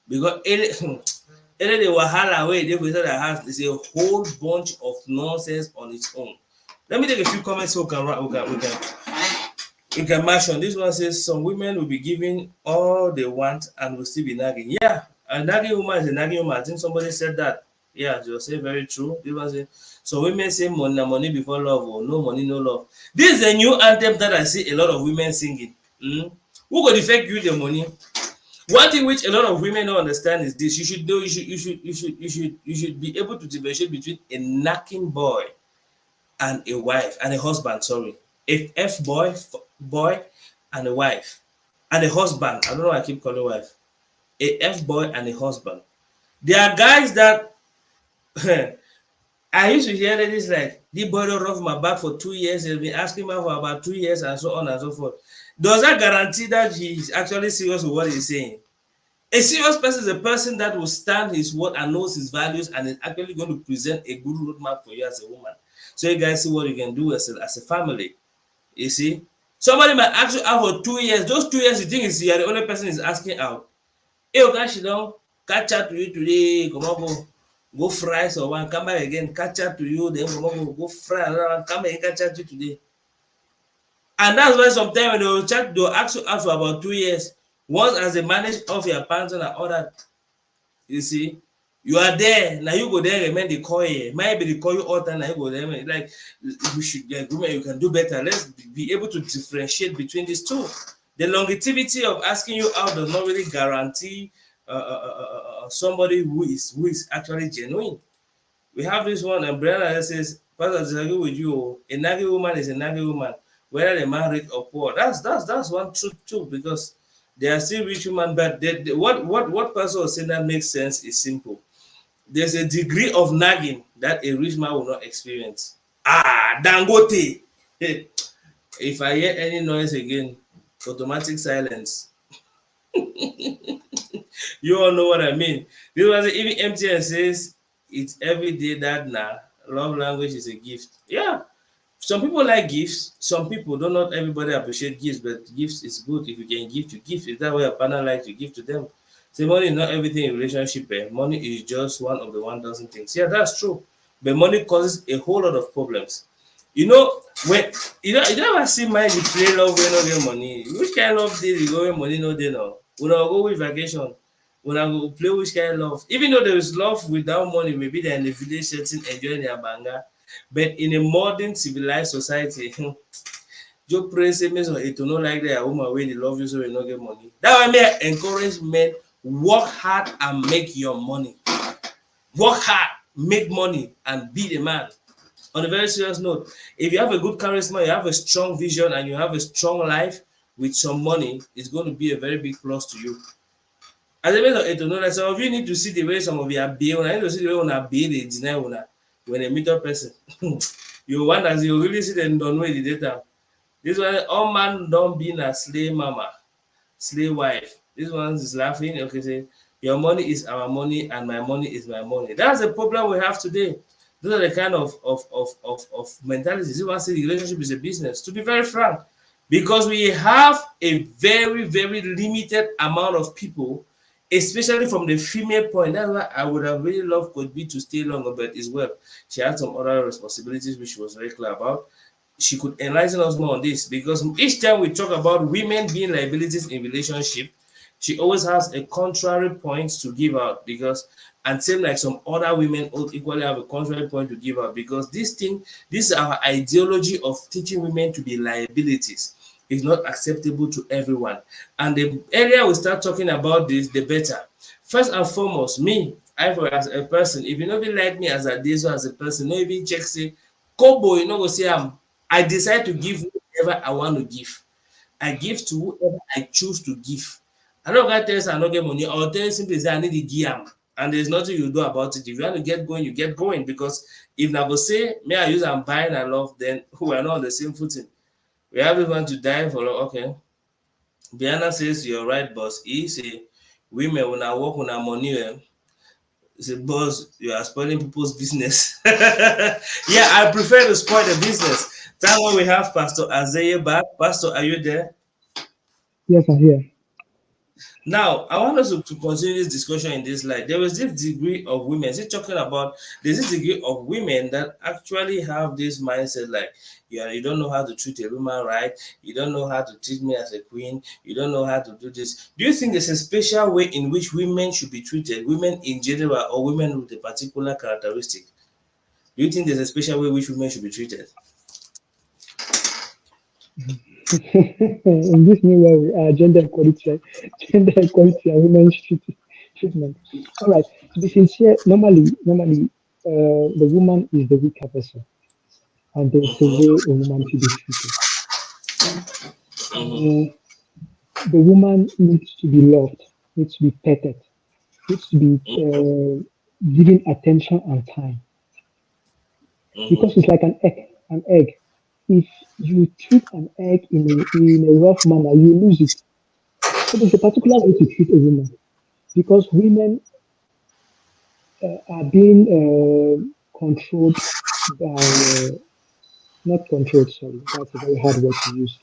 because any the wahala way they present their house is a whole bunch of nonsense on its own. Let me take a few comments so we can match on. This one says some women will be given all they want and will still be nagging. Yeah, a nagging woman is a nagging woman. I think somebody said that. Yeah, you say very true. This one say so women say money before love or no money, no love. This is a new anthem that I see a lot of women singing. Who could defect you the money? One thing which a lot of women don't understand is this: you should know, you should be able to differentiate between a knacking boy and a wife and a husband. Sorry, a f boy and a wife and a husband. I don't know why I keep calling wife. A f boy and a husband. There are guys that I used to hear ladies like, the boy don't rub my back for 2 years. He's been asking me for about 2 years and so on and so forth. Does that guarantee that he's actually serious with what he's saying? A serious person is a person that will stand his word and knows his values and is actually going to present a good roadmap for you as a woman. So you guys see what you can do as a family. You see? Somebody might ask you out for 2 years. Those 2 years you think is you're the only person is asking out. Hey, okay, she don't catch up to you today. Come on, go fry so one, come back again, catch up to you, then go fry another one, come back and catch up to you today. And that's why sometimes when they'll ask you out for about 2 years. Once as they manage off your pants and all that, you see, you are there. Now you go there, remain the call here. Maybe they call you all the time, now you go there. Like, we should get women, you can do better. Let's be able to differentiate between these two. The longevity of asking you out does not really guarantee somebody who is actually genuine. We have this one umbrella that says, Pastor, I disagree with you. A nagging woman is a nagging woman, whether they're married or poor. That's one truth too, because they are still rich women, but what Pastor was saying that makes sense is simple. There's a degree of nagging that a rich man will not experience. Dangote. If I hear any noise again, automatic silence. You all know what I mean. This was even MTN says it's every day that now love language is a gift. Yeah. Some people like gifts. Some people do not everybody appreciate gifts, but gifts is good. If you can give to gift, is that way a partner likes to give to them. Say money is not everything in relationship. Money is just one of the 1,000 things. Yeah, that's true. But money causes a whole lot of problems. You know, when you don't ever see my play love when no get money. Which kind of deal you go when money no dey now? When I go with vacation, when I go play which kind of love. Even though there is love without money, maybe they're in the village setting enjoying their banga. But in a modern civilized society, Joe praise me so it will not like that woman when they love you so you not get money. That way me encourage men work hard and make your money. Work hard, make money, and be the man. On a very serious note, if you have a good charisma, you have a strong vision, and you have a strong life with some money, it's going to be a very big plus to you. As a matter of it, know that some of you need to see the way some of you are being. I need to see the way on are being they deny una. when they meet up person, you wonder as you really see them don't know the data. This one, all man don't be a slave mama, slave wife. This one is laughing. Okay, say your money is our money and my money is my money. That's the problem we have today. Those are the kind of mentalities. You want to say the relationship is a business. To be very frank, because we have a very, very limited amount of people, especially from the female point. That's why I would have really loved Coach B to stay longer, but as well, she had some other responsibilities which she was very clear about. She could enlighten us more on this, because each time we talk about women being liabilities in relationship, she always has a contrary point to give out, because and same like some other women equally have a contrary point to give out, because this is our ideology of teaching women to be liabilities is not acceptable to everyone. And the earlier we start talking about this, the better. First and foremost, me, I as a person, if you don't even like me as a so as a person, no even check say, Kobo, you know, go say I decide to give whatever I want to give. I give to whoever I choose to give. I don't got tell I don't get money, or tell simply say I need the GM, and there's nothing you do about it. If you want to get going, you get going, because if I go say may I use and buying and love, then we are not on the same footing. We have everyone to die for love. Okay. Biana says you're right, boss. He say women when I work on our money, say boss, you are spoiling people's business. Yeah, I prefer to spoil the business. That's why we have Pastor Isaiah back. Pastor, are you there? Yes, I'm here. Now, I want us to continue this discussion in this light. There is this degree of women, is it talking about there's this degree of women that actually have this mindset like, you don't know how to treat a woman right, you don't know how to treat me as a queen, you don't know how to do this. Do you think there's a special way in which women should be treated, women in general or women with a particular characteristic? Do you think there's a special way in which women should be treated? In this new world, gender equality, and women's treatment. All right. To be sincere, normally, the woman is the weaker person, and there is a way a woman should be treated. The woman needs to be loved, needs to be petted, needs to be given attention and time, because it's like an egg. An egg. If you treat an egg in a rough manner, you lose it. So there's a particular way to treat a woman, because women are being controlled by, not controlled, sorry, that's a very hard word to use.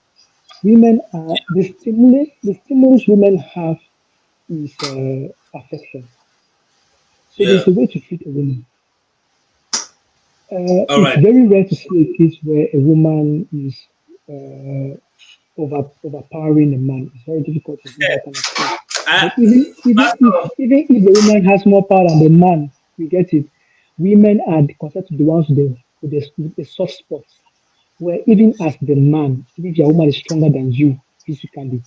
Women are, the stimulus women have is affection. So Yeah. there's a way to treat a woman. All It's right. very rare to see a case where a woman is overpowering a man. It's very difficult to see that kind of case. I, But even if the woman has more power than the man, you get it. Women are considered to be the ones with the soft spots, where even as the man, even if your woman is stronger than you physically,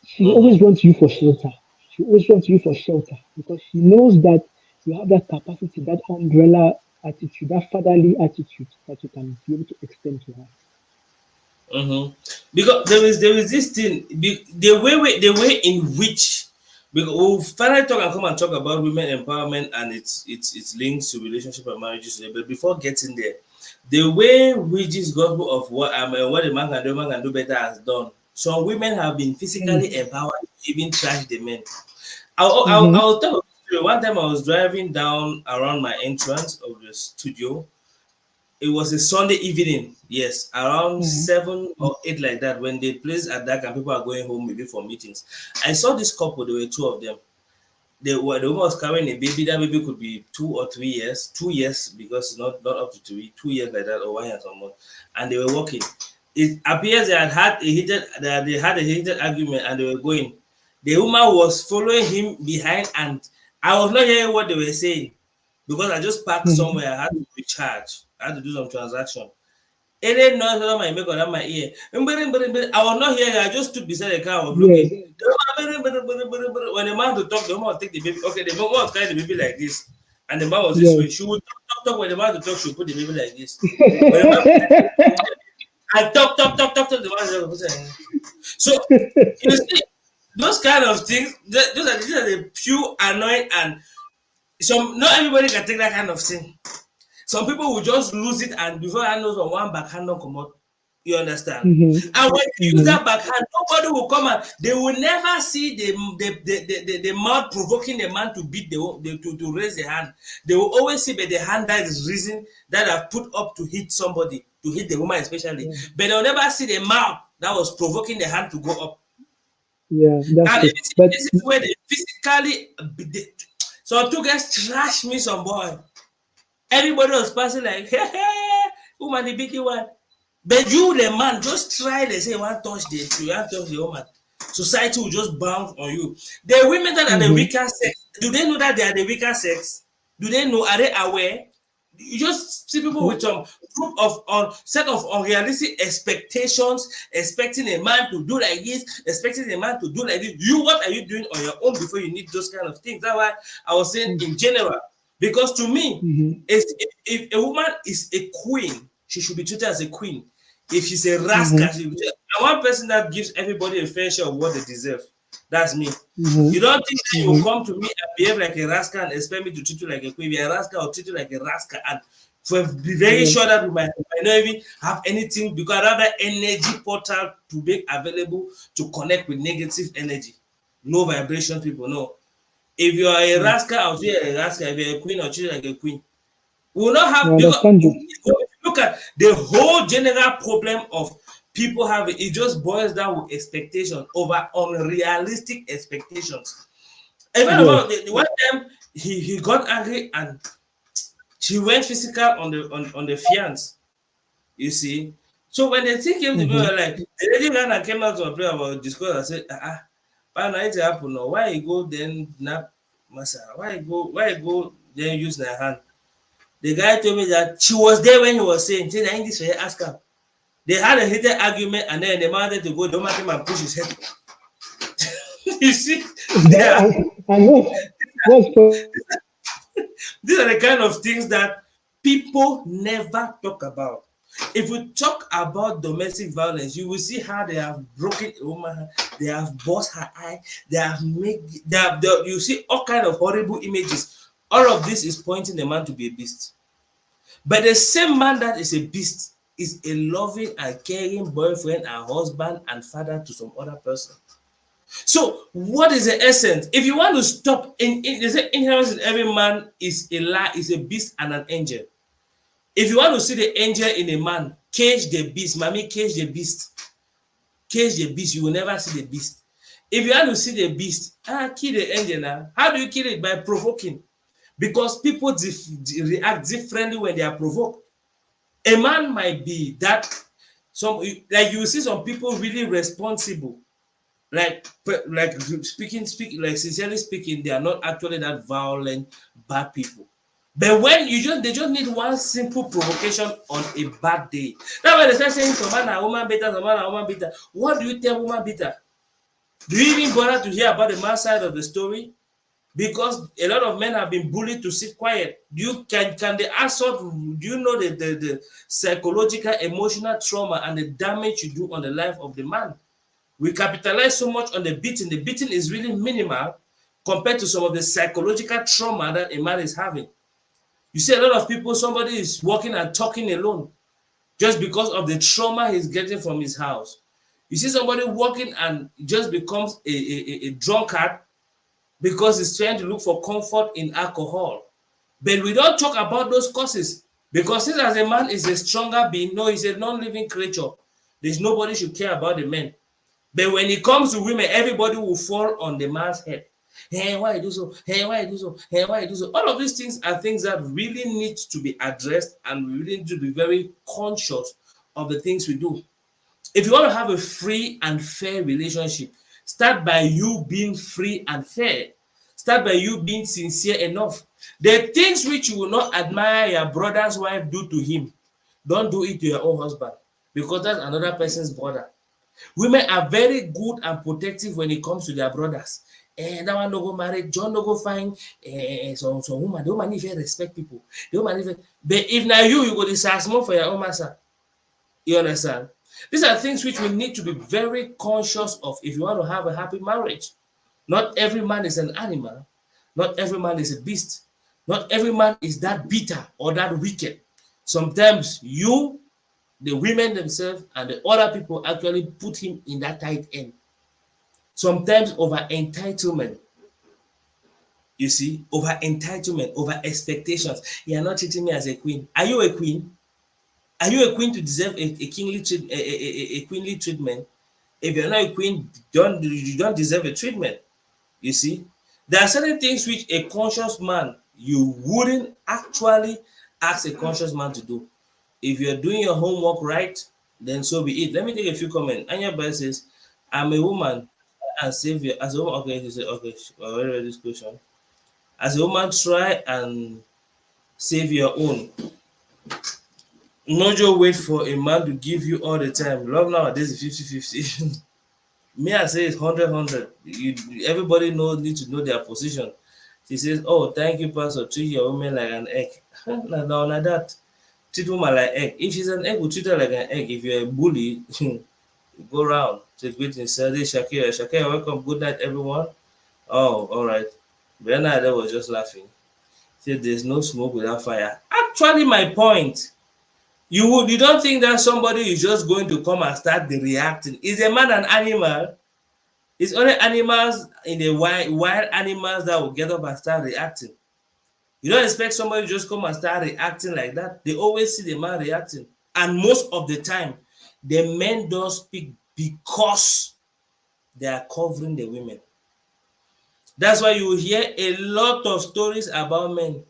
she always runs to you for shelter. She always runs to you for shelter because she knows that you have that capacity, that umbrella attitude, that fatherly attitude that you can be able to extend to her. Because there is this thing, the way in which, because we'll finally talk and come and talk about women empowerment and its links to relationship and marriages today. But before getting there, the way which is gospel of what a man can do, a man can do better has done. Some women have been physically empowered to even trash the men. Mm-hmm. I'll tell you. One time I was driving down around my entrance of the studio. It was a Sunday evening, yes, around Mm-hmm. 7 or 8 like that, when the place at dark and people are going home maybe for meetings. I saw this couple, there were two of them. The woman was carrying a baby. That baby could be 2 or 3 years, 2 years because it's not up to 2 years like that, or 1 year or more. And they were walking. It appears they had a heated argument and they were going. The woman was following him behind, and I was not hearing what they were saying because I just parked Mm-hmm. somewhere. I had to recharge. I had to do some transaction. Any noise that might make on my ear. I was not hearing. I just stood beside the car. I was Yes. looking. When the man to talk, the woman would take the baby. Okay, the woman was carrying the baby like this, and the man was this Yes. way. She would talk. When the man to talk, she would put the baby like this. When the man I talk. The man was like, so you see those kind of things. These are the pure annoying, and some not everybody can take that kind of thing. Some people will just lose it, and before I know, on one backhand don't come out. You understand? Mm-hmm. And when you use Mm-hmm. that backhand, nobody will come and they will never see the mouth provoking the man to beat to raise the hand. They will always see by the hand that is reason that have put up to hit somebody, to hit the woman especially. Yeah. But they'll never see the mouth that was provoking the hand to go up. Yeah, that's And true. But this is where they physically so two guys trash me some boy. Everybody was passing like, hey, woman, the big one. But you, the man, just try. They say you want to touch the woman. Society will just bounce on you. The women that are the mm-hmm. weaker sex, do they know that they are the weaker sex? Do they know? Are they aware? You just see people with some group of set of unrealistic expectations, expecting a man to do like this, expecting a man to do like this. You, what are you doing on your own before you need those kind of things? That's why I was saying in general. Because to me, Mm-hmm. if a woman is a queen, she should be treated as a queen. If she's a rascal, Mm-hmm. she should be treated. And one person that gives everybody a fair share of what they deserve. That's me. Mm-hmm. You don't think that you will Mm-hmm. come to me and behave like a rascal and expect me to treat you like a queen? If you're a rascal, I'll treat you like a rascal. And for be very Yeah. sure that we might not even have anything because I have that energy portal to make available to connect with negative energy. No vibration, people. No. If you are a rascal, I'll treat you like a rascal. If you're a queen, I'll treat you like a queen. We will not I have because understand you. if you look at the whole general problem of people having it just boils down with expectation over unrealistic expectations. Even Yes. about the one time he got angry and she went physical on the fiance. You see, so when the thing came to me, Mm-hmm. like the lady ran and came out to a prayer about discourse. I said, why not it happen now? Why you go then nap massa? Why you go then use their hand? The guy told me that she was there when he was saying, say that English for ask her. They had a heated argument and then the man had to go, the man came and push his head. You see, yeah, And what's these are the kind of things that people never talk about. If we talk about domestic violence, you will see how they have broken a woman, they have bust her eye, you see all kind of horrible images. All of this is pointing the man to be a beast. But the same man that is a beast is a loving and caring boyfriend and husband and father to some other person. So, what is the essence? If you want to stop, they say inherent in every man is a lie, is a beast and an angel. If you want to see the angel in a man, cage the beast. Mommy, cage the beast. Cage the beast. You will never see the beast. If you want to see the beast, kill the angel now. How do you kill it? By provoking. Because people react differently when they are provoked. A man might be that, like you see some people really responsible. Like speaking, like sincerely speaking, they are not actually that violent, bad people. But when they just need one simple provocation on a bad day. That's why they start saying some man and woman beater, some man and woman beater. What do you tell woman beater? Do you even bother to hear about the man's side of the story? Because a lot of men have been bullied to sit quiet. Can the assault? Do you know the psychological, emotional trauma and the damage you do on the life of the man? We capitalize so much on the beating. The beating is really minimal compared to some of the psychological trauma that a man is having. You see a lot of people, somebody is walking and talking alone just because of the trauma he's getting from his house. You see somebody walking and just becomes a drunkard because he's trying to look for comfort in alcohol. But we don't talk about those causes because since as a man is a stronger being, no, he's a non-living creature. There's nobody should care about the men. But when it comes to women, everybody will fall on the man's head. Hey, why you do so? Hey, why you do so? Hey, why you do so? All of these things are things that really need to be addressed, and we really need to be very conscious of the things we do. If you want to have a free and fair relationship, start by you being free and fair. Start by you being sincere enough. The things which you will not admire your brother's wife do to him, don't do it to your own husband because that's another person's brother. Women are very good and protective when it comes to their brothers. That one no go marry, John no go find some woman. The woman even respect people. The woman even, but if now you go decide more for your own master. You understand? These are things which we need to be very conscious of if you want to have a happy marriage. Not every man is an animal. Not every man is a beast. Not every man is that bitter or that wicked. Sometimes you, the women themselves, and the other people actually put him in that tight end. Sometimes over entitlement. You see, over entitlement, over expectations. You are not treating me as a queen. Are you a queen? Are you a queen to deserve a queenly treatment? If you're not a queen, you don't deserve a treatment. You see, there are certain things which a conscious man you wouldn't actually ask a conscious man to do. If you're doing your homework right, then so be it. Let me take a few comments. Anya Bai says, I'm a woman and save your as a woman. Okay, he said, okay, I read this question. As a woman, try and save your own. No just wait for a man to give you all the time. Love nowadays is 50-50. Me, I say it's 100-100. Everybody need to know their position. She says, oh, thank you, Pastor. Treat your woman like an egg. No, like that. Treat woman like egg. If she's an egg, we treat her like an egg. If you're a bully, go around. Say greetings, Saturday, Shakira. Shakira, welcome. Good night, everyone. Oh, all right. Bernard was just laughing. Said there's no smoke without fire. Actually, my point. You don't think that somebody is just going to come and start reacting? Is a man an animal? It's only animals in the wild animals that will get up and start reacting. You don't expect somebody to just come and start reacting like that. They always see the man reacting. And most of the time, the men don't speak because they are covering the women. That's why you hear a lot of stories about men.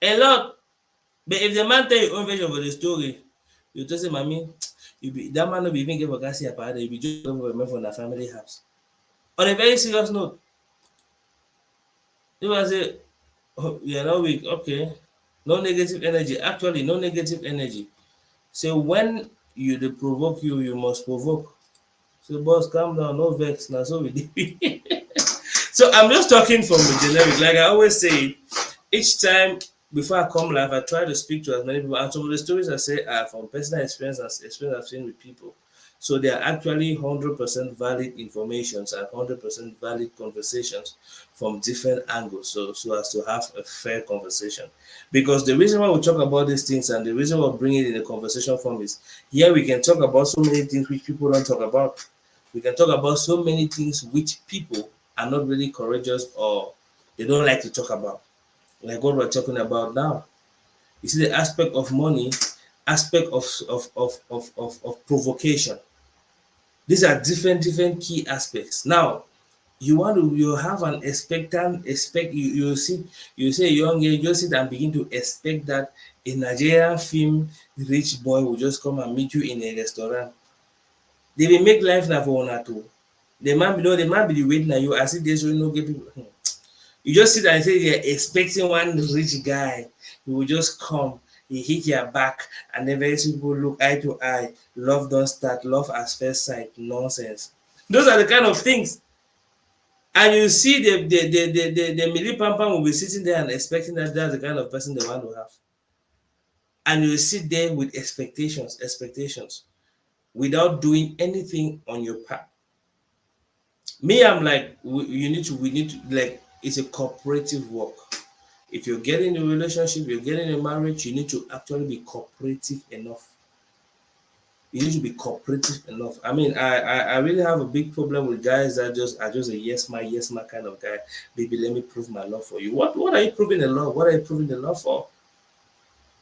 A lot. But if the man tell your own version of the story, you just say, Mommy, that man will be even give a gas here, you be just over from the family house. On a very serious note, you will say, oh, you're not weak, okay. No negative energy. Actually, no negative energy. So when they provoke you, you must provoke. So boss, calm down, no vex. Now so we did. So I'm just talking from the generic. Like I always say, each time before I come live, I try to speak to as many people. And some of the stories I say are from personal experience and experience I've seen with people. So they are actually 100% valid informations and 100% valid conversations from different angles. So as to have a fair conversation. Because the reason why we talk about these things and the reason why we bring it in the conversation form is here we can talk about so many things which people don't talk about. We can talk about so many things which people are not really courageous or they don't like to talk about. Like what we're talking about now. You see the aspect of money, aspect of provocation. These are different key aspects. Now, you have an you say a young girl, you sit and begin to expect that a Nigerian film rich boy will just come and meet you in a restaurant. They will make life now for one too. The man be the waiting at you as if there's no get people. You just sit and say you're expecting one rich guy who will just come, he hit your back, and then very people look eye to eye. Love don't start, love at first sight. Nonsense. Those are the kind of things. And you see the Millie Pampan will be sitting there and expecting that that's the kind of person they want to have. And you sit there with expectations, without doing anything on your part. Me, I'm like, we need to like, it's a cooperative work. If you're getting a relationship, you're getting a marriage, you need to actually be cooperative enough. You need to be cooperative enough. I mean, I really have a big problem with guys that are just a yes man kind of guy. Baby, let me prove my love for you. What are you proving the love? What are you proving the love for?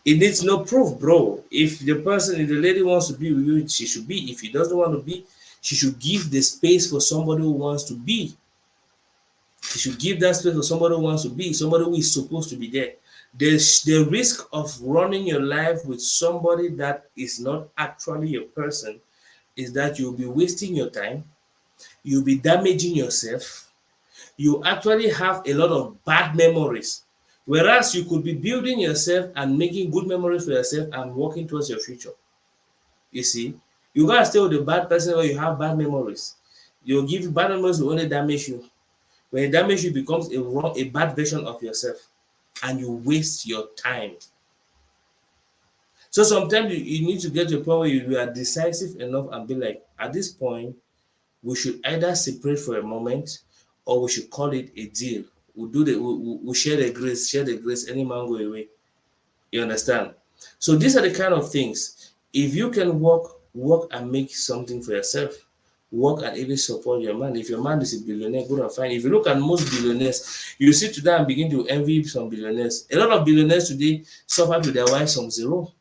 It needs no proof, bro. If the lady wants to be with you, she should be. If he doesn't want to be, she should give the space for somebody who wants to be. She should give that space for somebody who wants to be, somebody who is supposed to be there. There's the risk of running your life with somebody that is not actually your person is that you'll be wasting your time, you'll be damaging yourself, you actually have a lot of bad memories. Whereas you could be building yourself and making good memories for yourself and working towards your future. You see, you gotta stay with a bad person or you have bad memories. You'll give you bad memories will only damage you. When it damages you, becomes a bad version of yourself, and you waste your time. So sometimes you need to get to a point where you are decisive enough and be like, at this point, we should either separate for a moment, or we should call it a deal. We'll share the grace, any man go away. You understand? So these are the kind of things. If you can work and make something for yourself, work and even support your man. If your man is a billionaire, good and fine. If you look at most billionaires, you sit today and begin to envy some billionaires. A lot of billionaires today suffered with their wives from zero.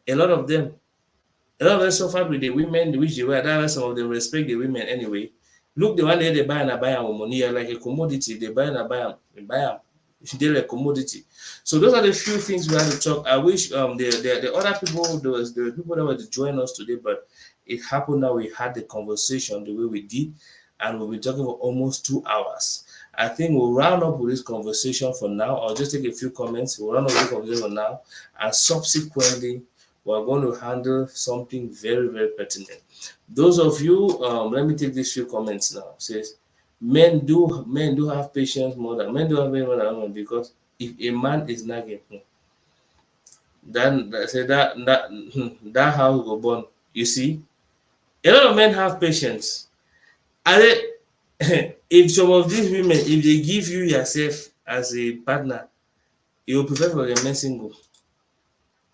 A lot of them. A lot of them suffered with the women which they were. That's why some of them respect the women anyway. Look, the one day they buy and buy them with money, like a commodity. They buy and buy them. They buy them. They're like commodity. So those are the few things we have to talk. I wish the other people, the people that were to join us today, but it happened that we had the conversation the way we did, and we'll be talking for almost 2 hours. I think we'll round up with this conversation for now. I'll just take a few comments. We'll round up with the conversation for now, and subsequently we're going to handle something very, very pertinent. Those of you, let me take these few comments now. It says men do have patience more than men do have more than women, because if a man is nagging, then that house go burn. You see, a lot of men have patience. And if some of these women, if they give you yourself as a partner, you will prefer for a man single.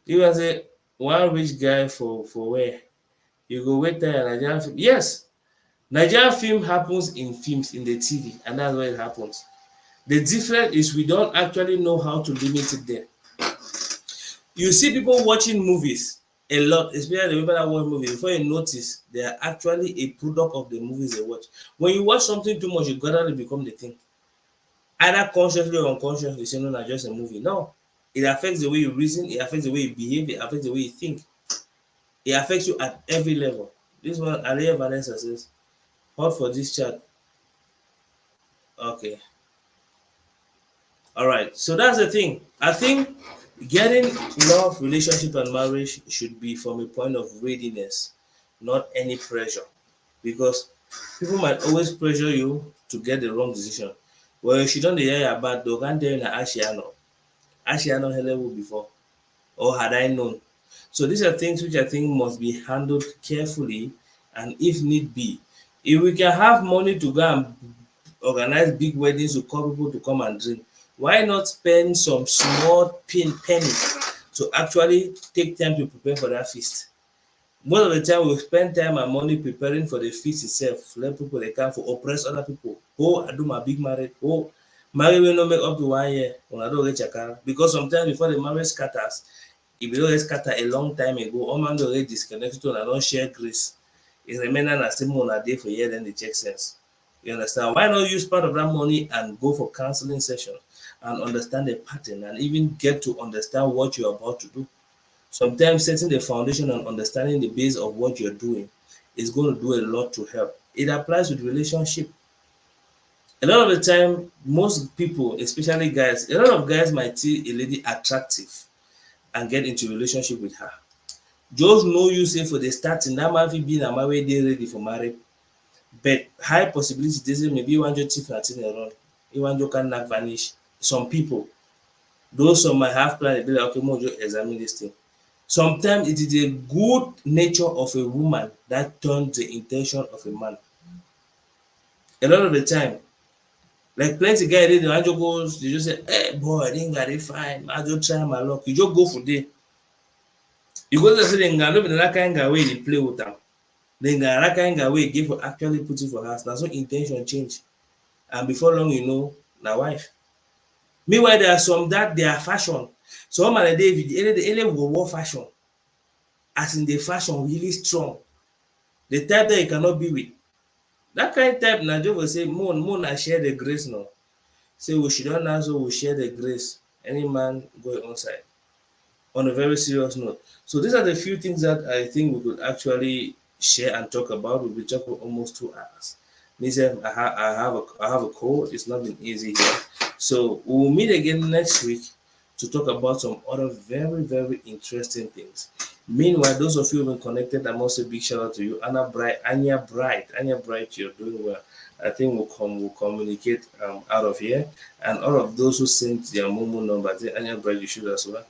You can say one rich guy for where? You go wait there Nigerian film. Yes, Nigerian film happens in films in the TV, and that's where it happens. The difference is we don't actually know how to limit it there. You see people watching movies a lot, especially the people that watch movies. Before you notice, they are actually a product of the movies they watch. When you watch something too much, you gradually become the thing. Either consciously or unconsciously, you say, no, not just a movie. No, it affects the way you reason, it affects the way you behave, it affects the way you think. It affects you at every level. This one, Aliyah Vanessa says, hot for this chat. Okay. All right. So that's the thing. I think getting love, relationship, and marriage should be from a point of readiness, not any pressure. Because people might always pressure you to get the wrong decision. Well, if you don't hear about, they can't tell you that Ashiano level before, or had I known. So these are things which I think must be handled carefully, and if need be, if we can have money to go and organize big weddings to call people to come and drink, why not spend some small pennies to actually take time to prepare for that feast? Most of the time, we spend time and money preparing for the feast itself. Let people they can for oppress other people. Oh, I do my big marriage. Oh, marriage will not make up to 1 year when I don't get chakara. Because sometimes before the marriage scatters, if you don't scatter a long time ago, all man already disconnected and I don't share grace. It's remaining as still more a day for a year, then they check sense. You understand? Why not use part of that money and go for counseling session and understand the pattern and even get to understand what you're about to do? Sometimes setting the foundation and understanding the base of what you're doing is going to do a lot to help. It applies with relationship. A lot of the time, most people, especially guys, a lot of guys might see a lady attractive and get into a relationship with her. Just know you say for the starting, that might be a married day ready for marriage. But high possibility they say maybe you want your teeth nothing around. You want your can not vanish. Some people, those some might have planned, be like, okay, more just examine this thing. Sometimes it is a good nature of a woman that turns the intention of a man. A lot of the time, like plenty guys, they just you just say, hey boy, I think got it fine. I just try my luck. You just go for day. You go to say they no be that kind of way they play with them. Then that kind of way give for actually put it for house. Now so intention change. And before long, you know, na wife. Meanwhile, there are some that they are fashion. Some of the day, any war fashion, as in the fashion really strong. The type that you cannot be with. That kind of type, Najo will say, Moon, I share the grace now. Say, we should not also we share the grace. Any man going outside. On a very serious note. So these are the few things that I think we could actually share and talk about. We'll be talking for almost 2 hours. Listen, I have a call. It's not been easy here. So we'll meet again next week to talk about some other very, very interesting things. Meanwhile, those of you who have been connected, I must say big shout out to you. Anya Bright, you're doing well. I think we'll communicate out of here. And all of those who sent their Momo number, I think Anya Bright, you should as well.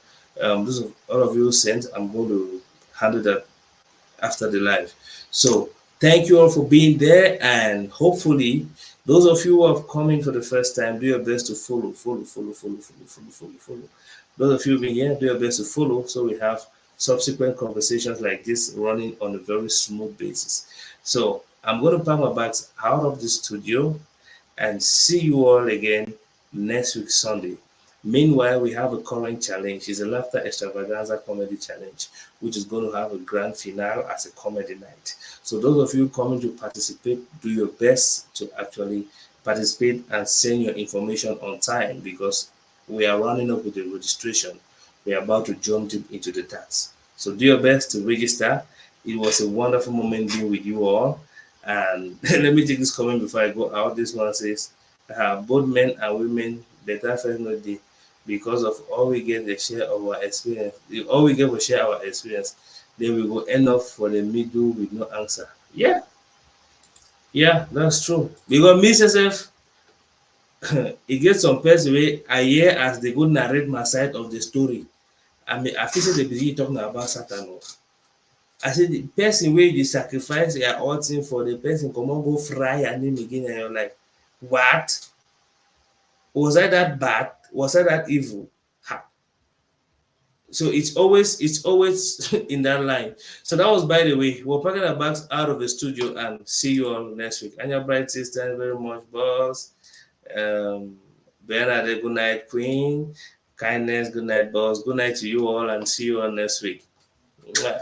All of you who sent, I'm going to handle that after the live. So thank you all for being there, and hopefully those of you who have come in for the first time, do your best to follow. Those of you being here, do your best to follow so we have subsequent conversations like this running on a very smooth basis. So I'm going to pack my bags out of the studio and see you all again next week, Sunday. Meanwhile, we have a current challenge. It's a Laughter Extravaganza Comedy Challenge, which is going to have a grand finale as a comedy night. So those of you coming to participate, do your best to actually participate and send your information on time, because we are running up with the registration. We are about to jump deep into the task. So do your best to register. It was a wonderful moment being with you all. And let me take this comment before I go out. This one says, both men and women better first know the, because of all we get a share of our experience. All we get will share our experience. Then we will end up for the middle with no answer. Yeah. Yeah, that's true. Because me yourself, it gets some person way I hear as they go narrate my side of the story. I mean, I feel they begin talking about Satan. I said the person where you sacrifice your all thing for, the person come on go fry your name again, and you're like, what? Was I that bad? Was I that evil? Ha. So it's always in that line. So that was, by the way, we're packing our bags out of the studio and see you all next week. And your bright sister, thank you very much, boss. Bernard, good night, Queen. Kindness, good night, boss. Good night to you all, and see you all next week. Mwah.